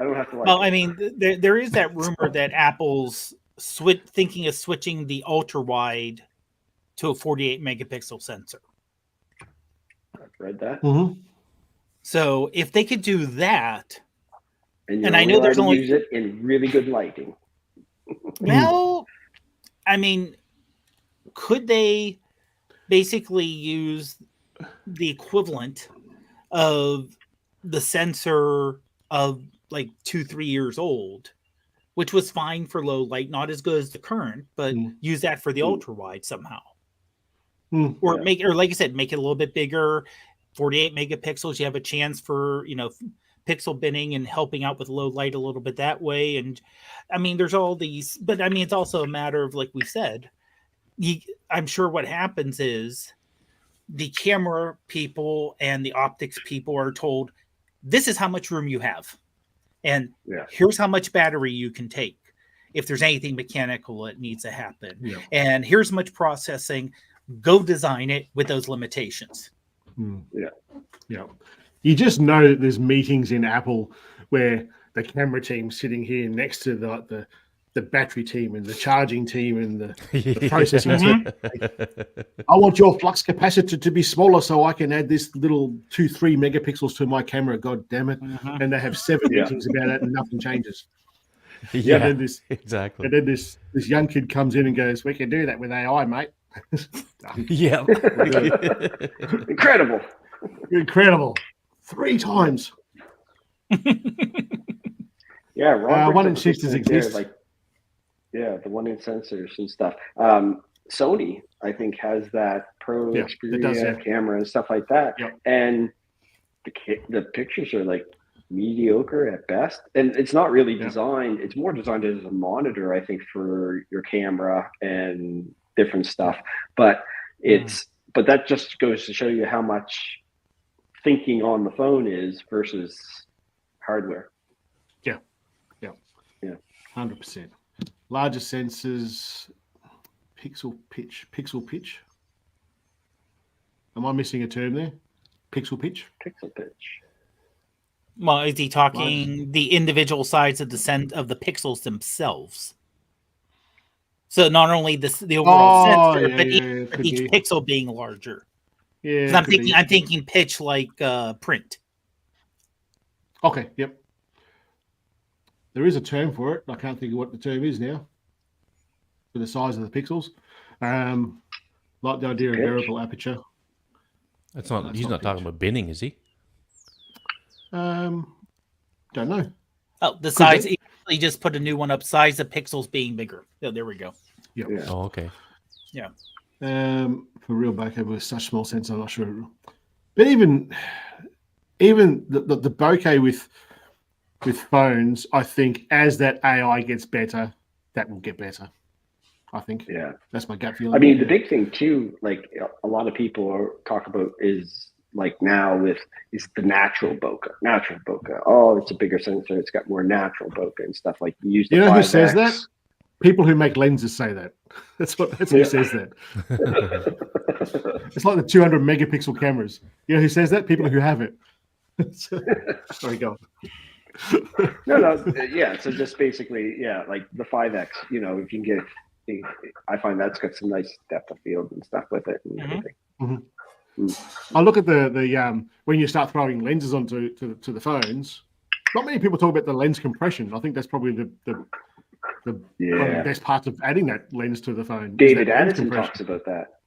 don't have to like well, it. I mean, there is that rumor that Apple's thinking of switching the ultra wide to a 48 megapixel sensor. I've read that. So if they could do that, And I know there's only use it in really good lighting. Well, I mean, could they basically use the equivalent of the sensor of like 2-3 years old, which was fine for low light, not as good as the current, but use that for the ultra wide somehow? Or like I said, make it a little bit bigger, 48 megapixels. You have a chance for, you know, pixel binning and helping out with low light a little bit that way. And I mean, there's all these, but I mean, it's also a matter of, like we said, I'm sure what happens is the camera people and the optics people are told, this is how much room you have. And here's how much battery you can take if there's anything mechanical that needs to happen. Yeah. And here's much processing. Go design it with those limitations. Yeah. You just know that there's meetings in Apple where the camera team's sitting here next to the battery team and the charging team and the processing team. I want your flux capacitor to be smaller so I can add this little 2-3 megapixels to my camera. God damn it. And they have 7 meetings about it and nothing changes. Yeah, and then exactly. And then this young kid comes in and goes, we can do that with AI, mate. Yeah. Incredible. 3 times. Yeah, 1-inch sensors exist. The 1-inch sensors and stuff. Sony, I think, has that Pro Xperia camera and stuff like that. Yep. And the pictures are like mediocre at best. And it's not really designed. It's more designed as a monitor, I think, for your camera and different stuff. But but that just goes to show you how much thinking on the phone is versus hardware. Yeah. 100%. Larger sensors, pixel pitch. Am I missing a term there? Pixel pitch. Well, is he talking the individual size of the pixels themselves? So not only the overall sensor, but each pixel being larger. Yeah, I'm thinking pitch like print. Okay. Yep. There is a term for it. I can't think of what the term is now. For the size of the pixels, like the idea of variable aperture. That's not. He's not talking about binning, is he? Don't know. Oh, the size. He just put a new one up. Size of pixels being bigger. Oh, there we go. Yep. Yeah. Oh, okay. Yeah. For real bokeh with such small sensor, I'm not sure. But even the bokeh with phones, I think as that AI gets better, that will get better. I think. Yeah. That's my gut feeling. I mean, the big thing too, like a lot of people talk about is like now is the natural bokeh. Natural bokeh. Oh, it's a bigger sensor. It's got more natural bokeh and stuff. Like you use the 5X. Who says that? People who make lenses say that. That's who says that. It's like the 200 megapixel cameras. You know who says that? People who have it. Sorry, go on. No, yeah. So just basically, yeah, like the 5X. You know, if you can get, I find that's got some nice depth of field and stuff with it and everything. Mm-hmm. I look at the when you start throwing lenses onto the phones. Not many people talk about the lens compression. I think that's probably one of the best parts of adding that lens to the phone. David Addison talks about that.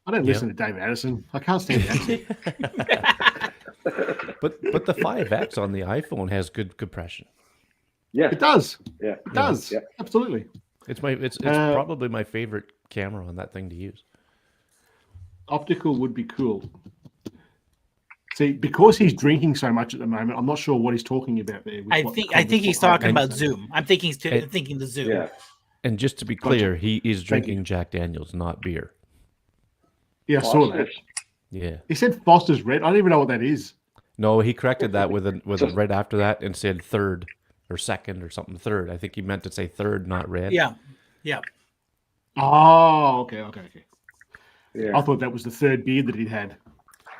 I don't listen to David Addison. I can't stand Addison. But the 5X on the iPhone has good compression. Yeah, it does. Yeah, it does. Yeah. Absolutely. It's probably my favorite camera on that thing to use. Optical would be cool. See, because he's drinking so much at the moment, I'm not sure what he's talking about there. I think he's talking about Zoom. I'm thinking thinking the Zoom. Yeah. And just to be clear, he is drinking Jack Daniels, not beer. Yeah, I saw that. Yeah. He said Foster's Red. I don't even know what that is. No, he corrected that with a red after that and said third or second or something. Third. I think he meant to say third, not red. Yeah. Yeah. Oh, okay. Yeah. I thought that was the third beer that he'd had.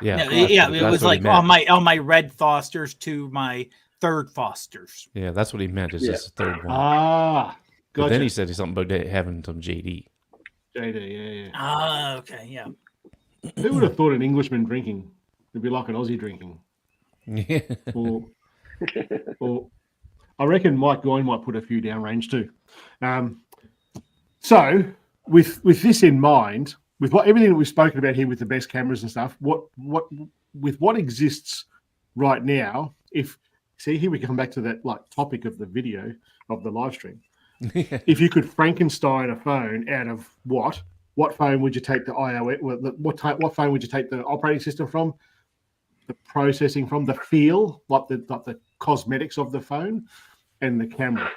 Yeah. It was like on my red Fosters to my third Fosters. Yeah, that's what he meant. Is this the third one? Ah, gotcha. But then he said something about having some JD. JD, yeah. Ah, okay, yeah. Who would have thought an Englishman drinking would be like an Aussie drinking? Yeah. Or I reckon Mike Goyne might put a few downrange too. So with this in mind, with everything that we've spoken about here with the best cameras and stuff, what exists right now? Here we come back to that topic of the video of the live stream. If you could Frankenstein a phone out of what phone would you take the iOS? What phone would you take the operating system from? The processing from, the feel, like the cosmetics of the phone, and the camera.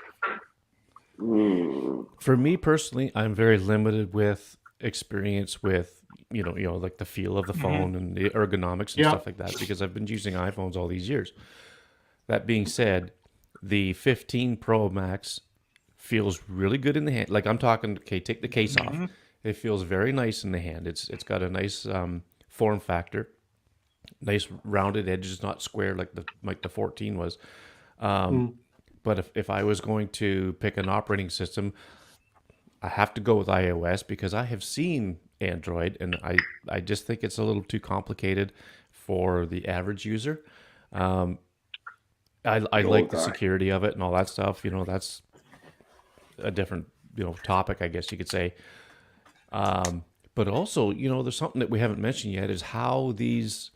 For me personally, I'm very limited with experience with like the feel of the phone and the ergonomics and stuff like that, because I've been using iPhones all these years. That being said, the 15 Pro Max feels really good in the hand. Like I'm talking, okay, take the case off. It feels very nice in the hand. It's got a nice form factor, nice rounded edges, not square like the 14 was. But if I was going to pick an operating system, I have to go with iOS because I have seen Android and I just think it's a little too complicated for the average user. I like the security of it and all that stuff. That's a different topic, I guess you could say. But also, there's something that we haven't mentioned yet is how these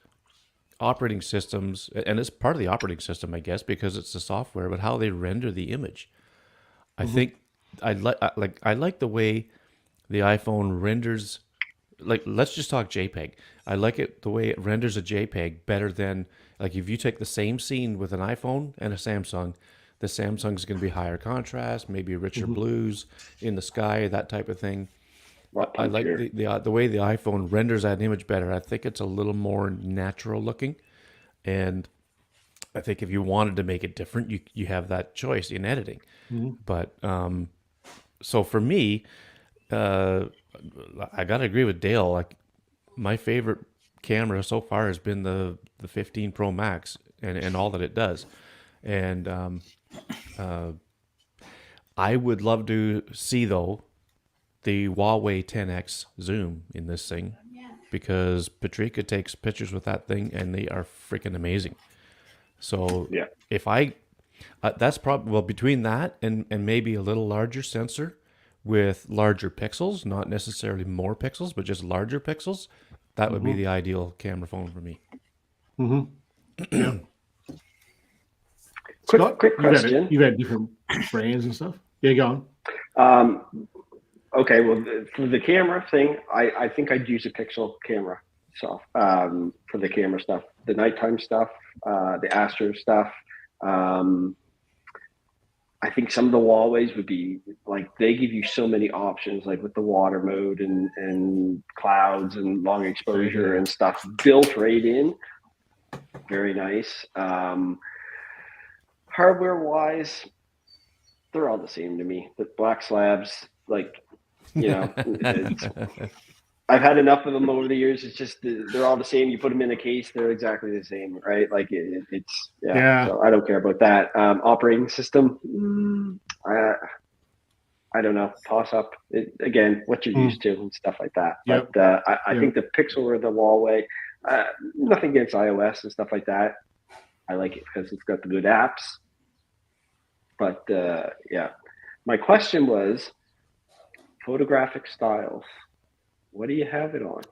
operating systems, and it's part of the operating system, I guess, because it's the software, but how they render the image. I think I like the way the iPhone renders. Like, let's just talk JPEG. I like it the way it renders a JPEG better than, like, if you take the same scene with an iPhone and a Samsung, the Samsung's going to be higher contrast, maybe richer blues in the sky, that type of thing. I like the way the iPhone renders that image better. I think it's a little more natural looking, and I think if you wanted to make it different, you have that choice in editing. But so for me, I gotta agree with Dale. Like, my favorite camera so far has been the 15 Pro Max and all that it does, and I would love to see though the Huawei 10X zoom in this thing, because Patricia takes pictures with that thing and they are freaking amazing. So if that's probably, between that and maybe a little larger sensor with larger pixels, not necessarily more pixels, but just larger pixels, that would be the ideal camera phone for me. Scott, quick question. You've had different brands and stuff. Yeah, go on. Okay, well, for the camera thing, I think I'd use a Pixel camera. So for the camera stuff, the nighttime stuff, the Astro stuff. I think some of the Huawei's would be like, they give you so many options, like with the water mode and clouds and long exposure and stuff built right in. Very nice. Hardware wise, they're all the same to me. The black slabs, like, I've had enough of them over the years. It's just they're all the same. You put them in a case, they're exactly the same, right? Like it's So I don't care about that. Operating system, I don't know. Toss up again what you're used to and stuff like that. Yep. But I think the Pixel or the Huawei. Nothing against iOS and stuff like that. I like it because it's got the good apps. But my question was photographic styles. What do you have it on?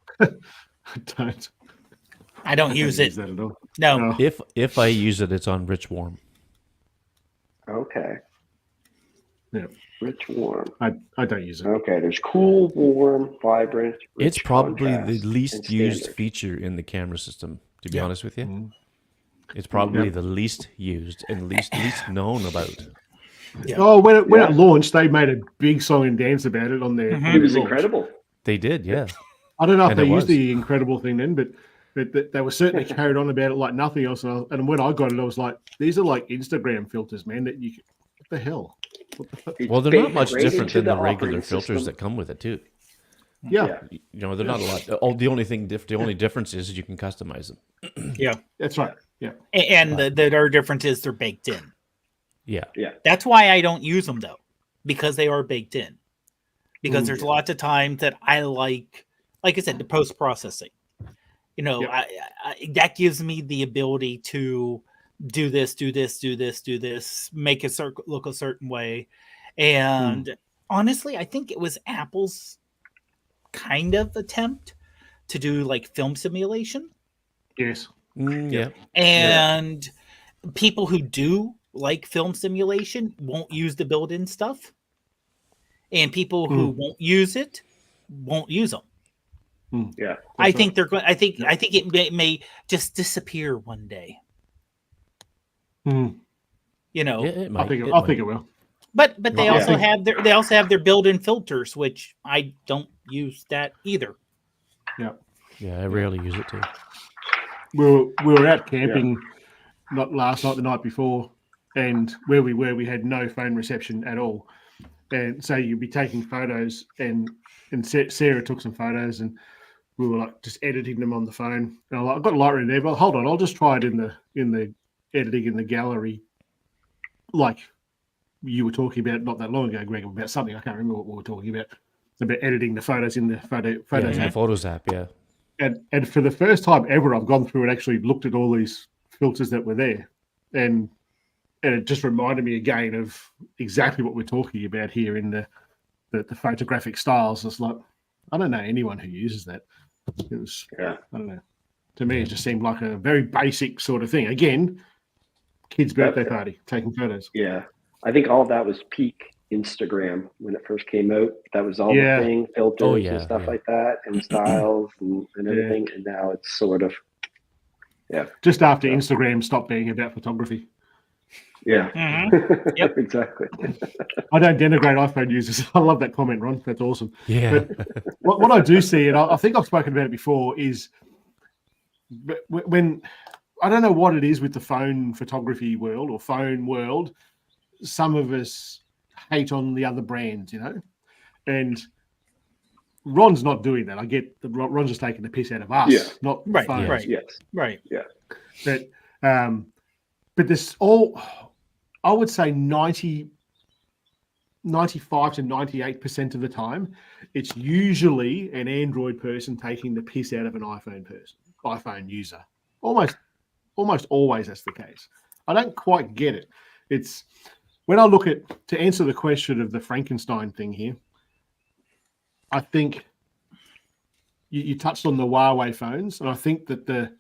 I don't use it. That at all. No. If I use it, it's on Rich Warm. Okay. Yeah. Rich warm. I don't use it. Okay. There's cool, warm, vibrant. It's probably the contrast, least used standard. feature in the camera system, to be honest with you. Mm. It's probably the least used and least known about. Yeah. Oh, when it launched, they made a big song and dance about it on their. Mm-hmm. It was launch. Incredible. They did, yeah. I don't know if And they it used was. the incredible thing then, but they were certainly carried on about it like nothing else. And when I got it, I was like, these are like Instagram filters, man. That you, what the hell? Well, they're not much Right different into than the regular operating filters system. that come with it, too. Yeah, They're not a lot. Oh, the only difference is you can customize them. Yeah. that's right. Yeah, And our difference is they're baked in. Yeah. That's why I don't use them though, because they are baked in. Because there's lots of times that I like I said, the post processing. I that gives me the ability to do this, make it look a certain way. And honestly, I think it was Apple's kind of attempt to do like film simulation. yes. Yeah. And people who do like film simulation won't use the built-in stuff. And people who won't use it won't use them. Yeah. I think they're going. I think it may just disappear one day. Mm. Yeah, it might. I think it will. But they Yeah. also have their built-in filters, which I don't use that either. Yeah. Yeah, I rarely use it too. We were out camping, not last night, the night before, and where we were, we had no phone reception at all. And so you'd be taking photos, and Sarah took some photos, and we were like just editing them on the phone. And I'm like, I've got Lightroom there, but hold on, I'll just try it in the editing in the gallery, like you were talking about not that long ago, Greg, about something I can't remember what we were talking about editing the photos in the photos in app. the Photos app, yeah. And for the first time ever, I've gone through and actually looked at all these filters that were there, and it just reminded me again of exactly what we're talking about here in the photographic styles. It's like, I don't know anyone who uses that. It was, I don't know. To me, it just seemed like a very basic sort of thing. Again, kid's birthday party, taking photos. Yeah. I think all of that was peak Instagram when it first came out. That was all the thing, filters and stuff like that, and styles and everything. And now it's sort of, just after Instagram stopped being about photography. Yeah. Mm-hmm. Yep. Exactly. I don't denigrate iPhone users. I love that comment, Ron. That's awesome. Yeah. But what I do see, and I think I've spoken about it before, is when I don't know what it is with the phone photography world or phone world, some of us hate on the other brands, and Ron's not doing that. I get that Ron's just taking the piss out of us, not the phones. Right. Yes. Right. Yeah. But this all, I would say 95 to 98% of the time, it's usually an Android person taking the piss out of an iPhone user. Almost always that's the case. I don't quite get it. It's when I look at, to answer the question of the Frankenstein thing here, I think you touched on the Huawei phones, and I think that the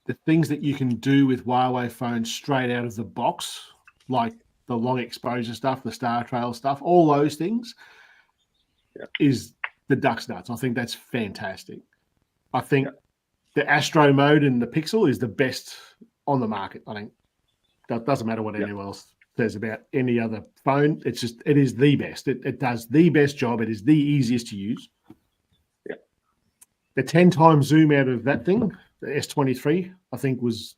the things that you can do with Huawei phones straight out of the box, like the long exposure stuff, the Star Trail stuff, all those things, is the duck's nuts. I think that's fantastic. I think the Astro mode in the Pixel is the best on the market. I think that doesn't matter what anyone else says about any other phone. It is the best. It does the best job. It is the easiest to use. Yeah. The 10 times zoom out of that thing, the S23, I think was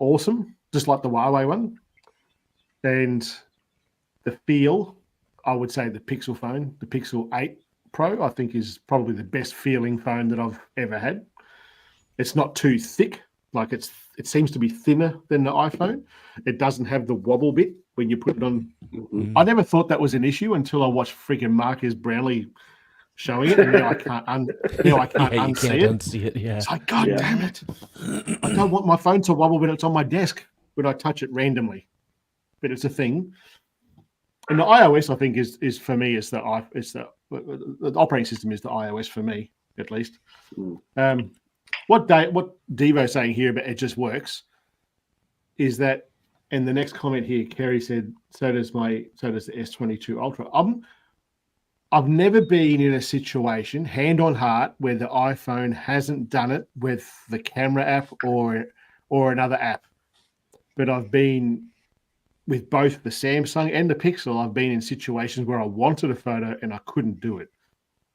awesome, just like the Huawei one. And the feel, I would say the Pixel phone, the Pixel 8 Pro, I think is probably the best feeling phone that I've ever had. It's not too thick. Like it seems to be thinner than the iPhone. It doesn't have the wobble bit when you put it on. Mm-hmm. I never thought that was an issue until I watched freaking Marcus Brownlee showing it, and now I can't unsee it. Yeah. It's like, God damn it! I don't want my phone to wobble when it's on my desk when I touch it randomly, but it's a thing. And the iOS, I think, is for me is the operating system is the iOS for me at least. What Devo's saying here, but it just works, is that, and the next comment here, Kerry said, so does the S22 Ultra. I've never been in a situation, hand on heart, where the iPhone hasn't done it with the camera app or another app. But I've been with both the Samsung and the Pixel. I've been in situations where I wanted a photo and I couldn't do it.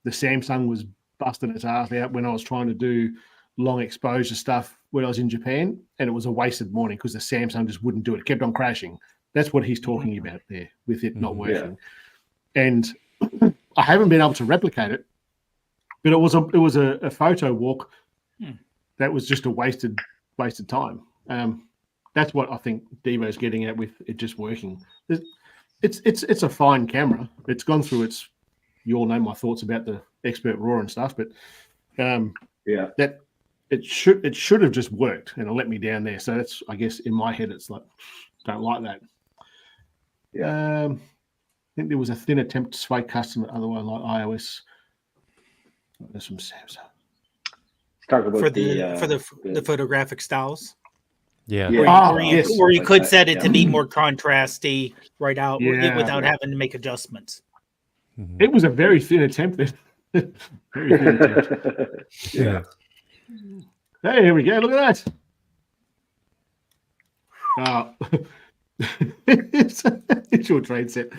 The Samsung was busting its ass out when I was trying to do long exposure stuff when I was in Japan, and it was a wasted morning because the Samsung just wouldn't do it. It kept on crashing. That's what he's talking about there with it not working. Yeah. And I haven't been able to replicate it, but it was a photo walk that was just a wasted time. That's what I think Devo's getting at with it just working. It's a fine camera. It's gone through its. You all know my thoughts about the Expert RAW and stuff, but that it should have just worked, and it let me down there. So that's, I guess, in my head, it's like, don't like that. I think there was a thin attempt to sway customer, otherwise like iOS. There's some Samsung. Let's talk about for the photographic styles. Yeah. Where you could set it to be more contrasty right out without having to make adjustments. Mm-hmm. It was a very thin attempt. Very thin attempt. Yeah. Hey, here we go. Look at that. It's your trade set.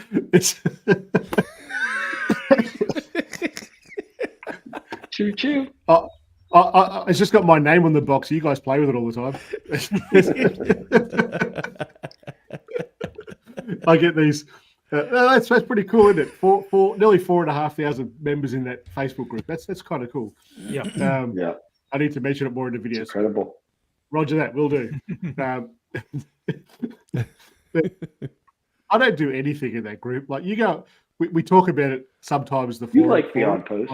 Choo choo. It's just got my name on the box. You guys play with it all the time. I get these. That's pretty cool, isn't it? Nearly 4,500 members in that Facebook group. That's kind of cool. Yeah. I need to mention it more in the videos. It's incredible. Roger that. Will do. I don't do anything in that group. Like you go, we talk about it sometimes. You like the odd post.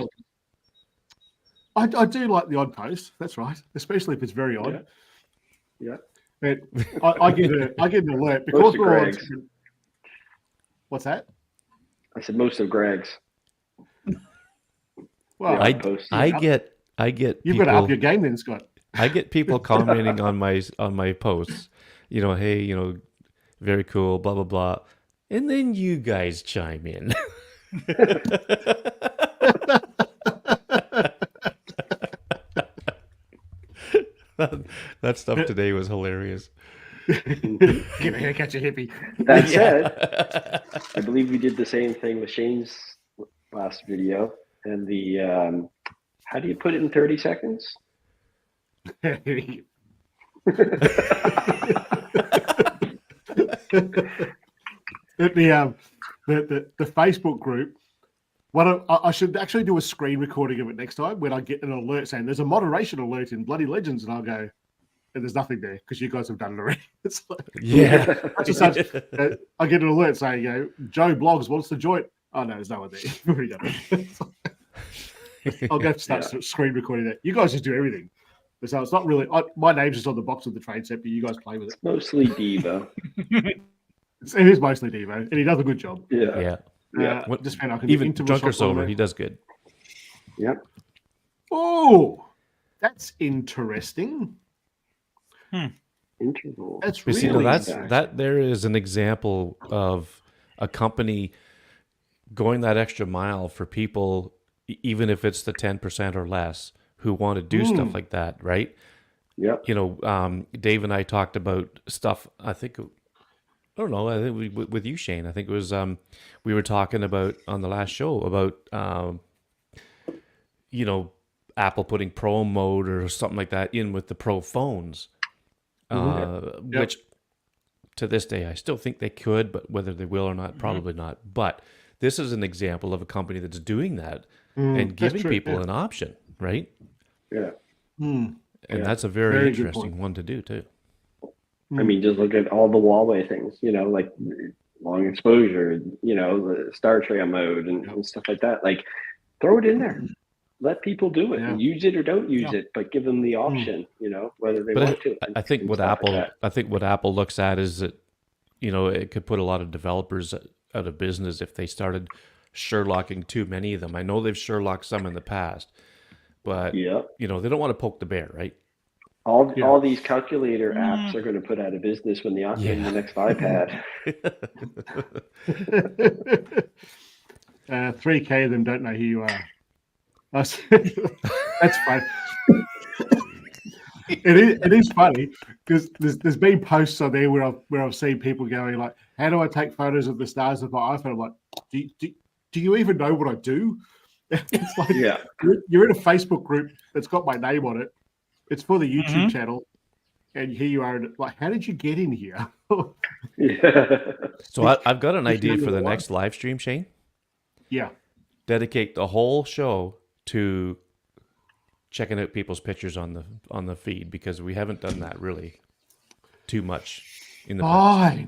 I do like the odd post. That's right, especially if it's very odd. Yeah. I get an alert because we're on. What's that? I said most of Greg's. Well, I get. You've got to up your game, then, Scott. I get people commenting on my posts. Hey, very cool, blah blah blah, and then you guys chime in. That stuff today was hilarious. Get a haircut, you hippie. That said, I believe we did the same thing with Shane's last video, and the how do you put it in 30 seconds? The Facebook group. I should actually do a screen recording of it next time when I get an alert saying there's a moderation alert in Bloody Legends, and I'll go, and there's nothing there because you guys have done it already. It's like, I get an alert saying, Joe Blogs wants to join. Oh no, there's no one there. You've already done it. I'll have to start screen recording that. You guys just do everything. So it's not really. My name's just on the box of the trade set, but you guys play with it. Mostly Devo. It is mostly Devo, and he does a good job. Yeah. Just I can even Junker's over. He does good. Yep. Oh, that's interesting. Interval. That's You see, really now exact. that there is an example of a company going that extra mile for people, even if it's the 10% or less, who want to do stuff like that, right? Yep. You know, Dave and I talked about stuff. I think, I don't know. I think with you, Shane. I think it was we were talking about on the last show about you know, Apple putting Pro mode or something like that in with the Pro phones, which to this day I still think they could, but whether they will or not, probably not. But this is an example of a company that's doing that and giving people an option, right? Yeah. And that's a very interesting one to do too. I mean, just look at all the Huawei things, you know, like long exposure, you know, the Star Trek mode and stuff like that. Like, throw it in there. Let people do it. Yeah. Use it or don't use it, but give them the option, you know, whether they But want to. I think what Apple looks at is that, you know, it could put a lot of developers out of business if they started Sherlocking too many of them. I know they've Sherlocked some in the past, but you know, they don't want to poke the bear, right? All these calculator apps are going to put out of business when the next iPad. 3K of them don't know who you are. That's funny. It is funny because there's been posts on there where I've seen people going like, "How do I take photos of the stars with my iPhone?" I'm like, "Do you even know what I do?" It's like, you're in a Facebook group that's got my name on it. It's for the YouTube channel, and here you are. Like, how did you get in here? So I've got an idea for the next live stream, Shane. Yeah. Dedicate the whole show to checking out people's pictures on the feed, because we haven't done that really too much in the past.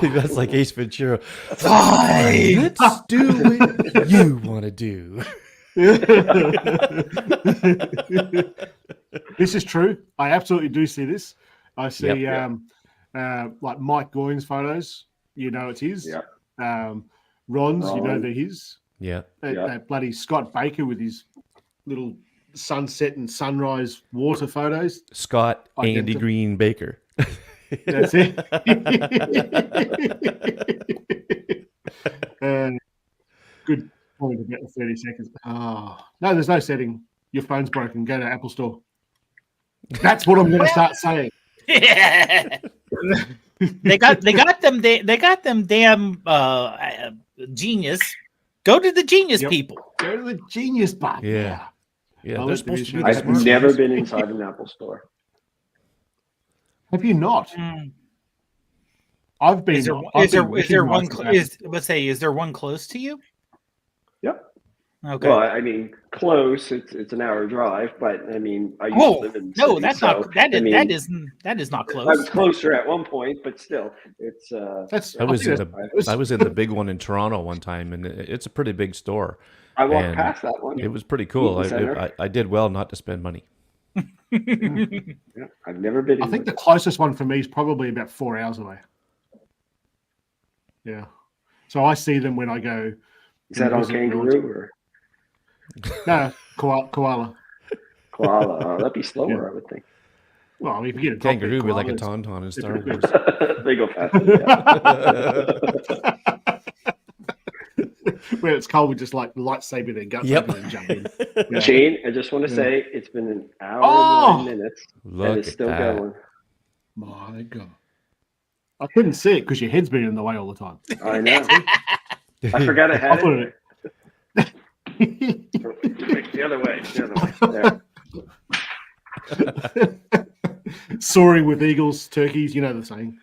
That's like Ace Ventura. Fine, let's do what you want to do. This is true. I absolutely do see this. I see like Mike Goyne's photos. You know it's his. Ron's, you know they're his. Yeah. That bloody Scott Baker with his little sunset and sunrise water photos. Scott Andy Green Baker. That's it. Good point about the 30 seconds. Oh, no, there's no setting. Your phone's broken. Go to Apple Store. That's what I'm going to start saying. They got them damn Genius. Go to the Genius people. Go to the Genius bar. Yeah. They're supposed to be. I've never been inside an Apple Store. Have you not? I've been. Is there one close to you? Yep. Okay. Well, I mean, close. It's an hour drive, but I mean, I used to live in the city, that is not close. I was closer at one point, but still, it's. I was in the big one in Toronto one time, and it's a pretty big store. I walked past that one. It was pretty cool. I did well not to spend money. Yeah, I've never been. I think the closest one for me is probably about 4 hours away. Yeah, so I see them when I go. Is that on Kangaroo or? No, koala. Koala. Oh, that'd be slower, I would think. Well, I mean, if you get a Kangaroo would be like a tauntaun in Star Wars. They go faster. Where it's cold, we just like lightsaber their guts and jump in. Yeah. Shane, I just want to say it's been an hour and 9 minutes, and it's still going. My God. I couldn't see it because your head's been in the way all the time. I know. I forgot I had it. The other way. There. Soaring with eagles, turkeys, you know the saying.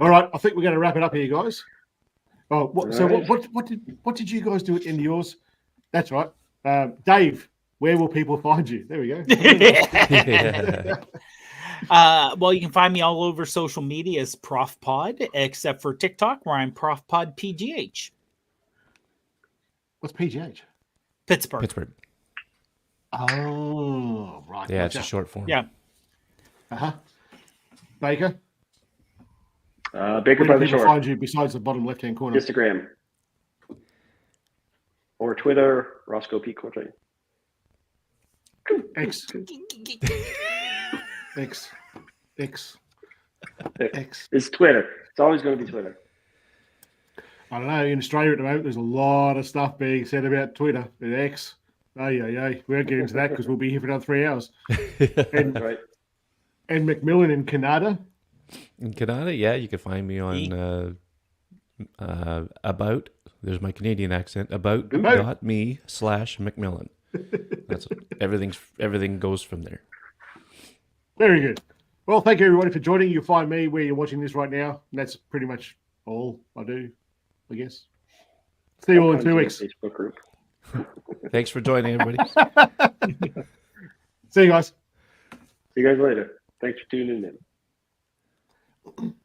All right, I think we're going to wrap it up here, guys. Oh, what did you guys do at the end of yours? That's right, Dave. Where will people find you? There we go. Well, you can find me all over social media as Prof Pod, except for TikTok, where I'm Prof Pod PGH. What's PGH? Pittsburgh. Oh, right. Yeah, it's a short form. Yeah. Baker. Baker Where by the do people Shore. find you besides the bottom left-hand corner? Instagram or Twitter. Roscoe P. Coltrane. X. X. X. X. It's Twitter. It's always going to be Twitter. I don't know. In Australia at the moment, there's a lot of stuff being said about Twitter and X. We won't get into that because we'll be here for another 3 hours. And, Right. and Macmillan in Canada. In Canada, yeah, you can find me on about. There's my Canadian accent. About.me/Macmillan. That's everything goes from there. Very good. Well, thank you everybody for joining. You'll find me where you're watching this right now. And that's pretty much all I do, I guess. See you all in 2 weeks. Facebook group. Thanks for joining, everybody. See you guys. See you guys later. Thanks for tuning in.